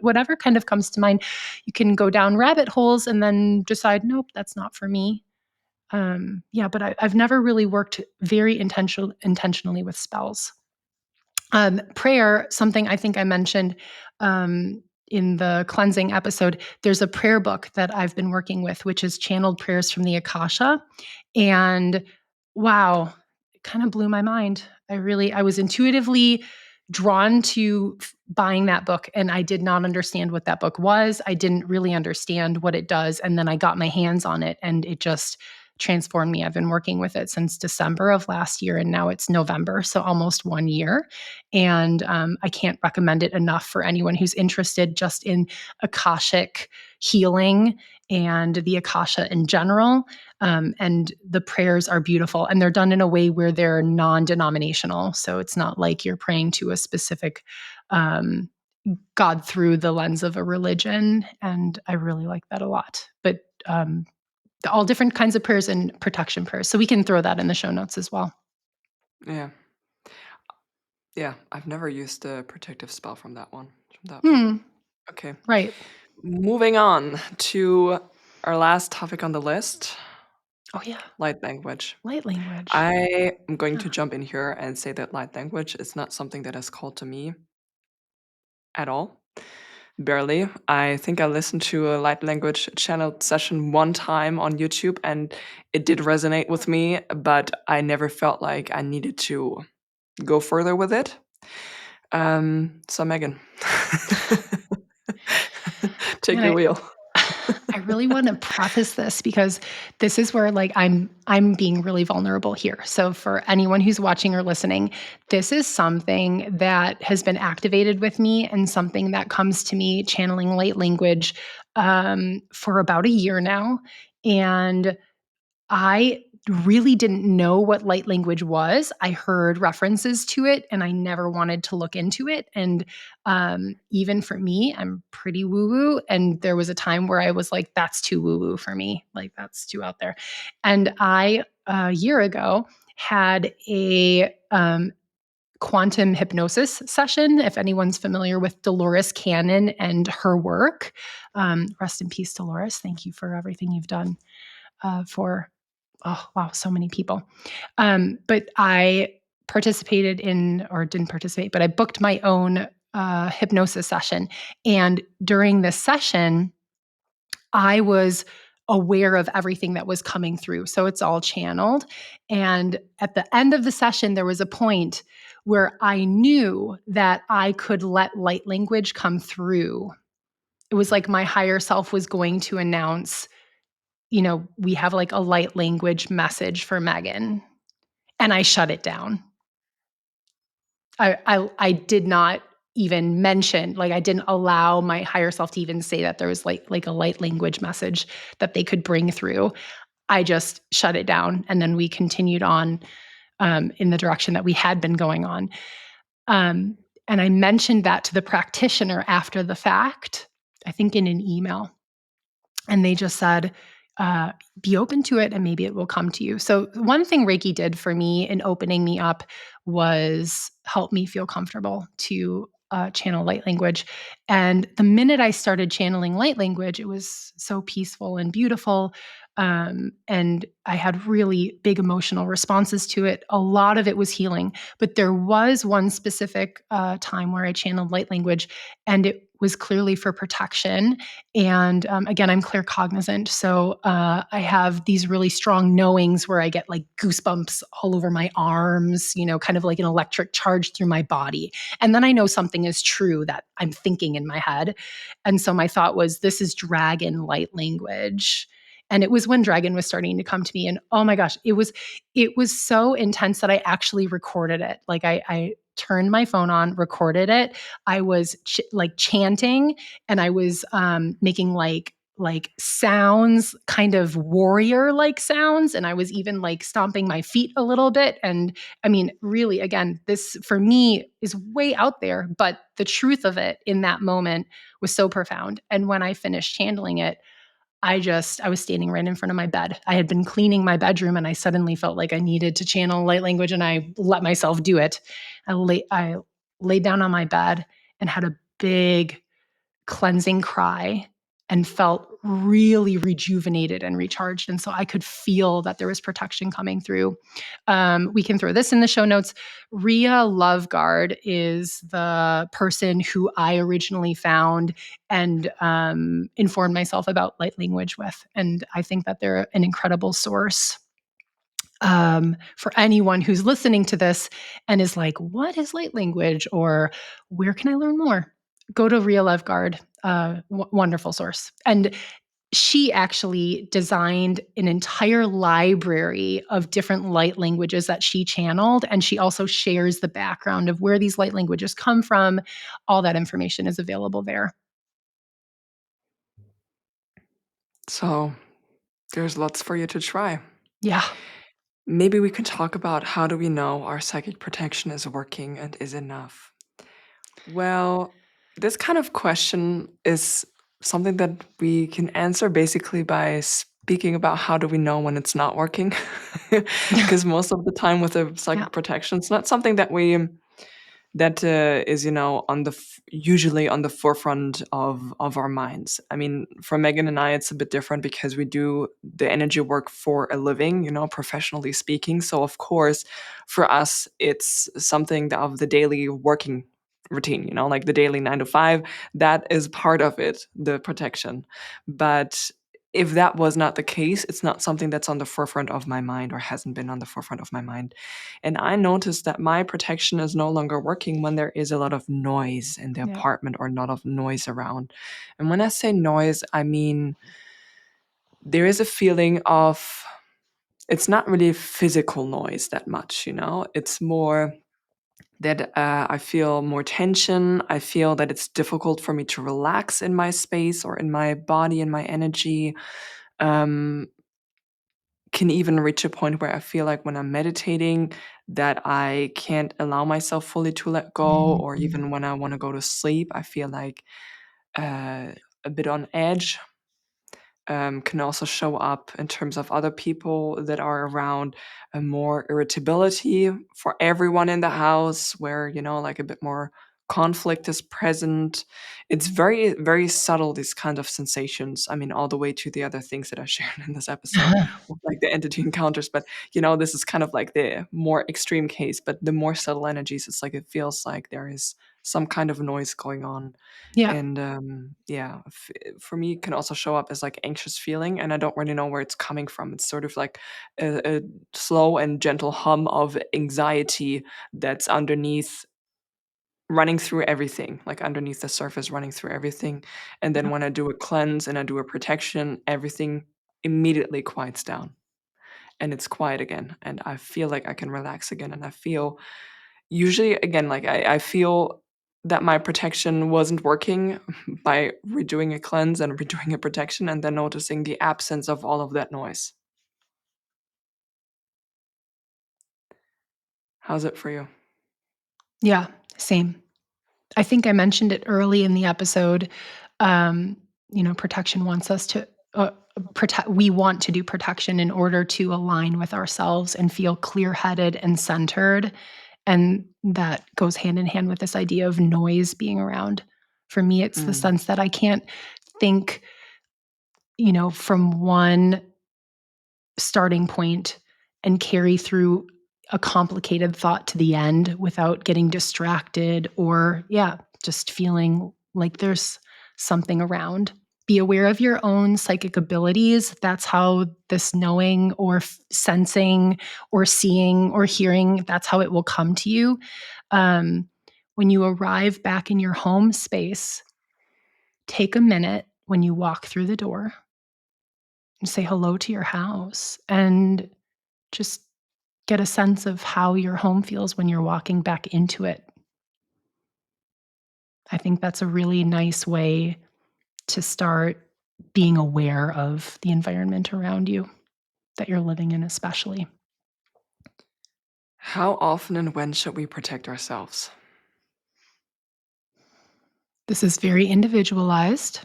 Whatever kind of comes to mind. You can go down rabbit holes and then decide, nope, that's not for me. Yeah, but I've never really worked very intentionally with spells. Prayer, something I think I mentioned in the cleansing episode, there's a prayer book that I've been working with, which is channeled prayers from the Akasha. And wow, it kind of blew my mind. I was intuitively drawn to buying that book, and I did not understand what that book was. I didn't really understand what it does. And then I got my hands on it, and it just transformed me. I've been working with it since December of last year, and now it's November, so almost 1 year. And I can't recommend it enough for anyone who's interested just in Akashic healing and the Akasha in general. And the prayers are beautiful, and they're done in a way where they're non-denominational. So it's not like you're praying to a specific um, God through the lens of a religion. And I really like that a lot. But all different kinds of prayers and protection prayers. So we can throw that in the show notes as well. Yeah. Yeah, I've never used a protective spell from that book. Hmm, Okay. right. Moving on to our last topic on the list, Oh, yeah, light language. light language. I am going Yeah. to jump in here and say that light language is not something that is called to me at all. Barely. I think I listened to a light language channel session one time on YouTube and it did resonate with me, but I never felt like I needed to go further with it. So Megan, take Man, the wheel. I really wanna preface this because this is where, like, I'm being really vulnerable here. So for anyone who's watching or listening, this is something that has been activated with me and something that comes to me channeling light language, for about a year now, and I really didn't know what light language was. I heard references to it and I never wanted to look into it. And even for me, I'm pretty woo woo. And there was a time where I was like, that's too woo woo for me. Like, that's too out there. And I, a year ago, had a quantum hypnosis session. If anyone's familiar with Dolores Cannon and her work, rest in peace, Dolores. Thank you for everything you've done for oh wow, so many people. But I participated in, or didn't participate, but I booked my own hypnosis session. And during this session, I was aware of everything that was coming through. So it's all channeled. And at the end of the session, there was a point where I knew that I could let light language come through. It was like my higher self was going to announce, we have like a light language message for Megan, and I shut it down. I did not even mention, like I didn't allow my higher self to even say that there was like a light language message that they could bring through. I just shut it down, and then we continued on in the direction that we had been going on. Um, and I mentioned that to the practitioner after the fact, I think in an email. And they just said, be open to it and maybe it will come to you. So, one thing Reiki did for me in opening me up was help me feel comfortable to channel light language. And the minute I started channeling light language, it was so peaceful and beautiful. And I had really big emotional responses to it. A lot of it was healing, but there was one specific time where I channeled light language, and it was clearly for protection. And again, I'm claircognizant. So I have these really strong knowings where I get like goosebumps all over my arms, kind of like an electric charge through my body. And then I know something is true that I'm thinking in my head. And so my thought was, this is dragon light language. And it was when dragon was starting to come to me. And oh my gosh, it was so intense that I actually recorded it. Like I turned my phone on, recorded it. I was like chanting, and I was making like sounds, kind of warrior like sounds, and I was even like stomping my feet a little bit. And I mean, really, again, this for me is way out there, but the truth of it in that moment was so profound. And when I finished handling it, I was standing right in front of my bed. I had been cleaning my bedroom and I suddenly felt like I needed to channel light language, and I let myself do it. I laid down on my bed and had a big cleansing cry and felt really rejuvenated and recharged. And so I could feel that there was protection coming through. We can throw this in the show notes. Rhea Loveguard is the person who I originally found and informed myself about light language with. And I think that they're an incredible source. For anyone who's listening to this and is like, what is light language? Or where can I learn more? Go to Real Love Guard, wonderful source. And she actually designed an entire library of different light languages that she channeled. And she also shares the background of where these light languages come from. All that information is available there. So there's lots for you to try. Yeah. Maybe we can talk about how do we know our psychic protection is working and is enough? Well, this kind of question is something that we can answer basically by speaking about how do we know when it's not working? Because most of the time with the Yeah, psychic protection, it's not something that we that is, on the usually on the forefront of our minds. I mean, for Megan and I, it's a bit different because we do the energy work for a living, professionally speaking. So of course, for us, it's something of the daily working routine, like the daily 9 to 5. That is part of it, the protection. But if that was not the case, it's not something that's on the forefront of my mind or hasn't been on the forefront of my mind. And I noticed that my protection is no longer working when there is a lot of noise in the yeah, apartment or a lot of noise around. And when I say noise, I mean there is a feeling of it's not really physical noise that much, It's more that I feel more tension. I feel that it's difficult for me to relax in my space or in my body and my energy. Um, can even reach a point where I feel like when I'm meditating that I can't allow myself fully to let go, or mhm, even when I want to go to sleep, I feel like uh, a bit on edge. Can also show up in terms of other people that are around, more irritability for everyone in the house, where, like a bit more conflict is present. It's very, very subtle, these kind of sensations. I mean, all the way to the other things that I shared in this episode, with like the entity encounters. But, this is kind of like the more extreme case. But the more subtle energies, it's like it feels like there is some kind of noise going on. yeah. And, yeah, for me, it can also show up as, like, anxious feeling, and I don't really know where it's coming from. It's sort of like a slow and gentle hum of anxiety that's underneath running through everything, like, underneath the surface, running through everything, and then when I do a cleanse and I do a protection, everything immediately quiets down, and it's quiet again, and I feel like I can relax again, and I feel usually, again, like, I feel that my protection wasn't working by redoing a cleanse and redoing a protection and then noticing the absence of all of that noise. How's it for you? Yeah, same. I think I mentioned it early in the episode. Um, protection wants us to protect. We want to do protection in order to align with ourselves and feel clear-headed and centered, and that goes hand in hand with this idea of noise being around. For me, it's the Mm. sense that I can't think, from one starting point and carry through a complicated thought to the end without getting distracted or, yeah, just feeling like there's something around. Be aware of your own psychic abilities. That's how this knowing or sensing or seeing or hearing, that's how it will come to you. Um, when you arrive back in your home space, take a minute when you walk through the door and say hello to your house and just get a sense of how your home feels when you're walking back into it. I think that's a really nice way to start being aware of the environment around you that you're living in, especially. How often and when should we protect ourselves? This is very individualized.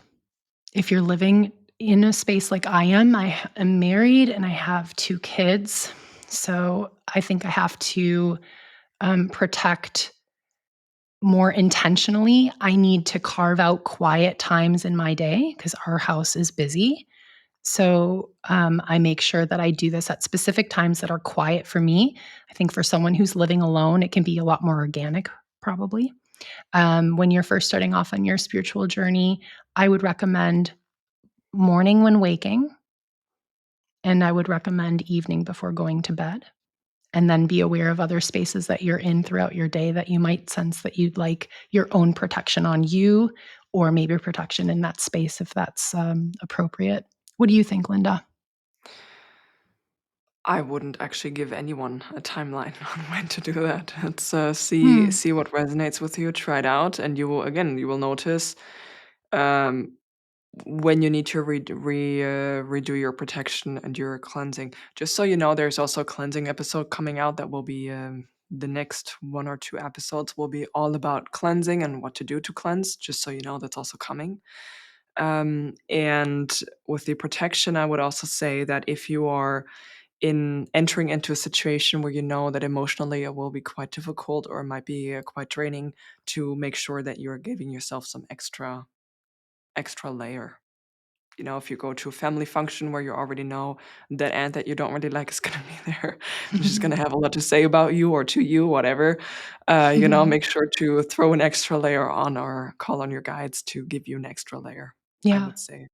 If you're living in a space like I am married and I have 2 kids. So I think I have to protect more intentionally. I need to carve out quiet times in my day because our house is busy. So I make sure that I do this at specific times that are quiet for me. I think for someone who's living alone, it can be a lot more organic, probably. When you're first starting off on your spiritual journey, I would recommend morning when waking, and I would recommend evening before going to bed. And then be aware of other spaces that you're in throughout your day that you might sense that you'd like your own protection on you, or maybe protection in that space if that's appropriate. What do you think, Linda? I wouldn't actually give anyone a timeline on when to do that. It's Hmm. see what resonates with you, try it out, and you will notice um, when you need to redo your protection and your cleansing. Just so you know, there's also a cleansing episode coming out that will be the next 1 or 2 episodes will be all about cleansing and what to do to cleanse. Just so you know, that's also coming. And with the protection, I would also say that if you are in entering into a situation where you know that emotionally it will be quite difficult or it might be quite draining, to make sure that you're giving yourself some extra layer. You know, if you go to a family function where you already know that aunt that you don't really like is gonna be there, and she's gonna have a lot to say about you or to you, whatever, make sure to throw an extra layer on or call on your guides to give you an extra layer, I Yeah. would say.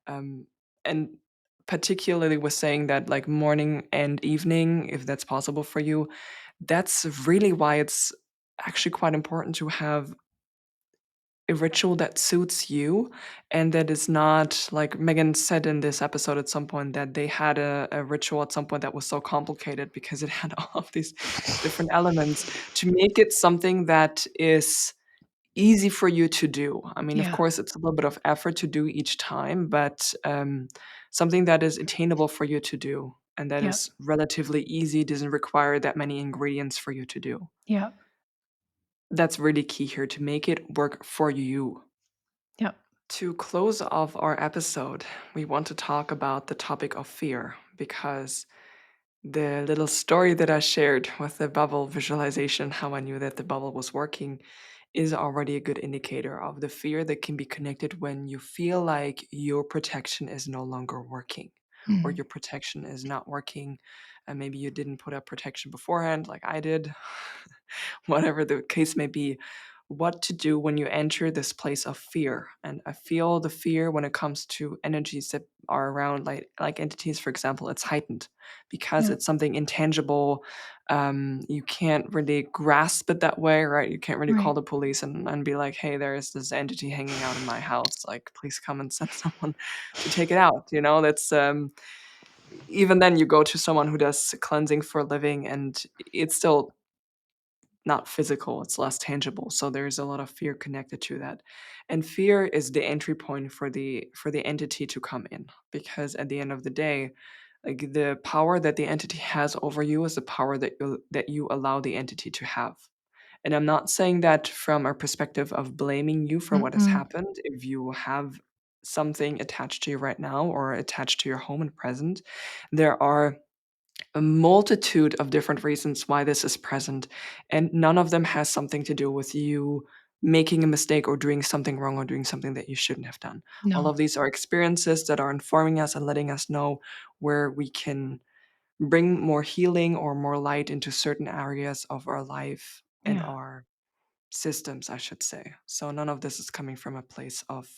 Um, and particularly with saying that, like, morning and evening, if that's possible for you, that's really why it's actually quite important to have a ritual that suits you and that is not like Megan said in this episode at some point that they had a ritual at some point that was so complicated because it had all of these different elements to make it something that is easy for you to do. I mean, of Yeah. course, it's a little bit of effort to do each time, but something that is attainable for you to do and that Yeah. is relatively easy, doesn't require that many ingredients for you to do. Yeah. That's really key here to make it work for you. Yeah. To close off our episode, we want to talk about the topic of fear because the little story that I shared with the bubble visualization, how I knew that the bubble was working, is already a good indicator of the fear that can be connected when you feel like your protection is no longer working or Mhm. your protection is not working. And maybe you didn't put up protection beforehand, like I did, whatever the case may be, what to do when you enter this place of fear. And I feel the fear when it comes to energies that are around, like entities, for example, it's heightened because Yeah. it's something intangible. You can't really grasp it that way, right? You can't really call Right. the police and be like, hey, there is this entity hanging out in my house. Like, please come and send someone to take it out. That's even then you go to someone who does cleansing for a living and it's still not physical, it's less tangible. So there's a lot of fear connected to that. And fear is the entry point for the entity to come in because at the end of the day, like the power that the entity has over you is the power that you allow the entity to have. And I'm not saying that from a perspective of blaming you for what has Mm-mm. happened. If you have something attached to you right now or attached to your home and present, there are a multitude of different reasons why this is present, and none of them has something to do with you making a mistake or doing something wrong or doing something that you shouldn't have done. All No. of these are experiences that are informing us and letting us know where we can bring more healing or more light into certain areas of our life and Yeah. our systems, I should say. So none of this is coming from a place of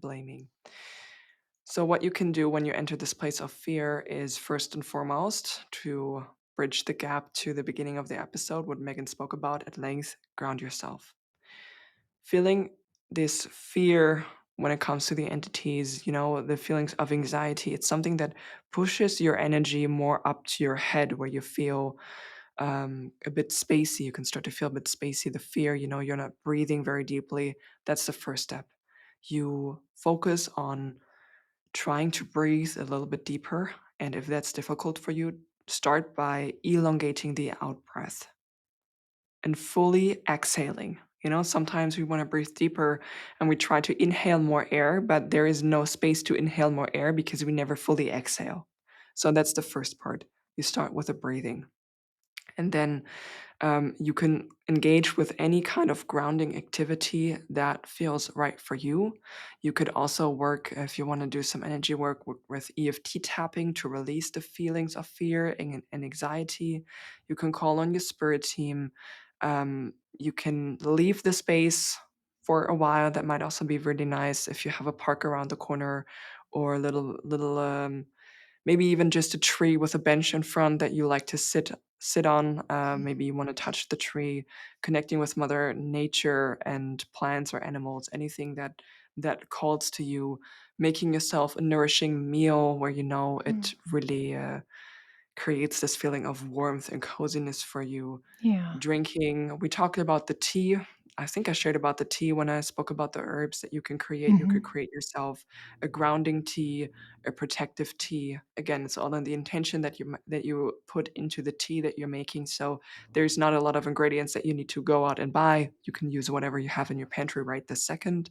blaming. So, what you can do when you enter this place of fear is first and foremost to bridge the gap to the beginning of the episode, what Megan spoke about at length, ground yourself. Feeling this fear when it comes to the entities, the feelings of anxiety, it's something that pushes your energy more up to your head where you feel a bit spacey. You can start to feel a bit spacey. The fear, you're not breathing very deeply. That's the first step. You focus on trying to breathe a little bit deeper. And if that's difficult for you, start by elongating the out breath and fully exhaling. Sometimes we want to breathe deeper and we try to inhale more air, but there is no space to inhale more air because we never fully exhale. So that's the first part. You start with the breathing. And then you can engage with any kind of grounding activity that feels right for you. You could also work, if you want to do some energy work, with EFT tapping to release the feelings of fear and anxiety. You can call on your spirit team. You can leave the space for a while. That might also be really nice if you have a park around the corner or a little maybe even just a tree with a bench in front that you like to sit on. Maybe you want to touch the tree, connecting with Mother Nature and plants or animals, anything that calls to you, making yourself a nourishing meal where Mm. it really creates this feeling of warmth and coziness for you. Yeah. Drinking, we talked about the tea. I think I shared about the tea when I spoke about the herbs that you can create. You could Mhm. create yourself a grounding tea, a protective tea. Again, it's all in the intention that you put into the tea that you're making. So there's not a lot of ingredients that you need to go out and buy. You can use whatever you have in your pantry right this second.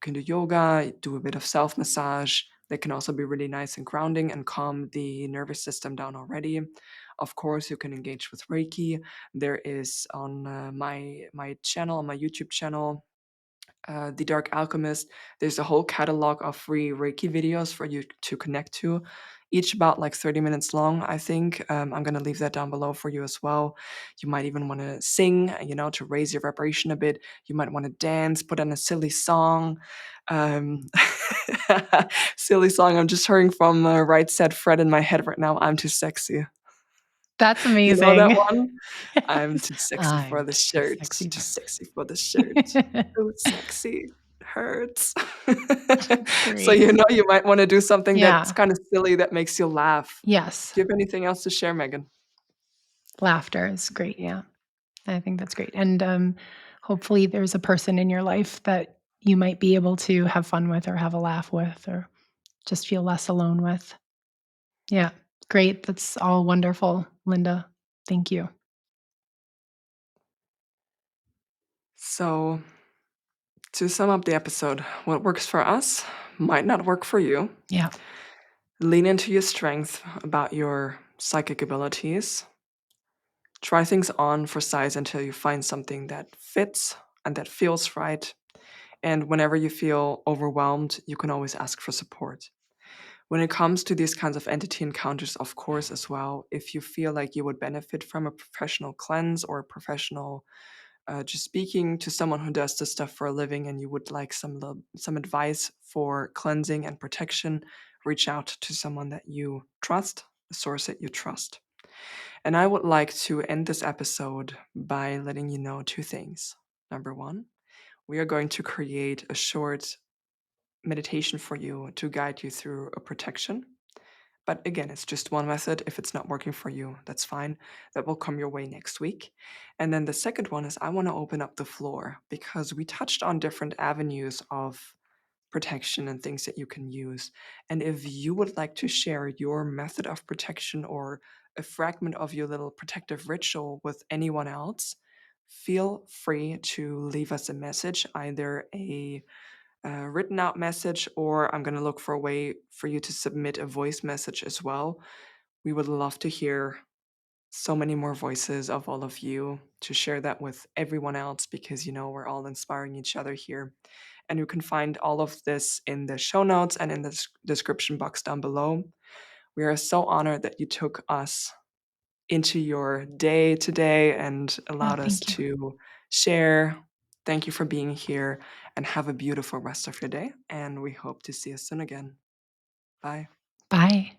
can do yoga, do a bit of self massage. They can also be really nice and grounding and calm the nervous system down already. Of course, you can engage with Reiki. There is on my channel, my YouTube channel, The Dark Alchemist. There's a whole catalog of free Reiki videos for you to connect to, each about like 30 minutes long, I think. I'm going to leave that down below for you as well. You might even want to sing, to raise your vibration a bit. You might want to dance, put on a silly song. Um, silly song. I'm just hearing from Right Said Fred in my head right now. I'm too sexy. That's You know that amazing. one? I'm too sexy for I'm the too shirt, sexy too for sexy for the shirt. Too sexy hurts. That's So, great. you might wanna do something that's Yeah. kinda silly that makes you laugh. Yes. Do you have anything else to share, Megan? Laughter is great, yeah. I think that's great, and, hopefully, there's a person in your life that you might be able to have fun with or have a laugh with or just feel less alone with. Yeah, great, that's all wonderful, Linda. Thank you. So, to sum up the episode, what works for us might not work for you. Yeah, Lean into your strength about your psychic abilities. Try things on for size until you find something that fits and that feels right. And whenever you feel overwhelmed, you can always ask for support. When it comes to these kinds of entity encounters, of course, as well, if you feel like you would benefit from a professional cleanse or a professional just speaking to someone who does this stuff for a living and you would like some advice for cleansing and protection, reach out to someone that you trust, a source that you trust. And I would like to end this episode by letting you know two things. Number one, we are going to create a short meditation for you to guide you through a protection. But again, it's just one method. If it's not working for you, that's fine. That will come your way next week. And then the second one is I want to open up the floor because we touched on different avenues of protection and things that you can use. And if you would like to share your method of protection or a fragment of your little protective ritual with anyone else, feel free to leave us a message, either a written out message, or I'm going to look for a way for you to submit a voice message as well. We would love to hear so many more voices of all of you to share that with everyone else because we're all inspiring each other here. And you can find all of this in the show notes and in the description box down below. We are so honored that you took us into your day today and oh, allowed us thank you. to share. Thank you for being here and have a beautiful rest of your day. And we hope to see you soon again. Bye. Bye.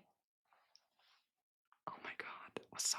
Oh my God, it was so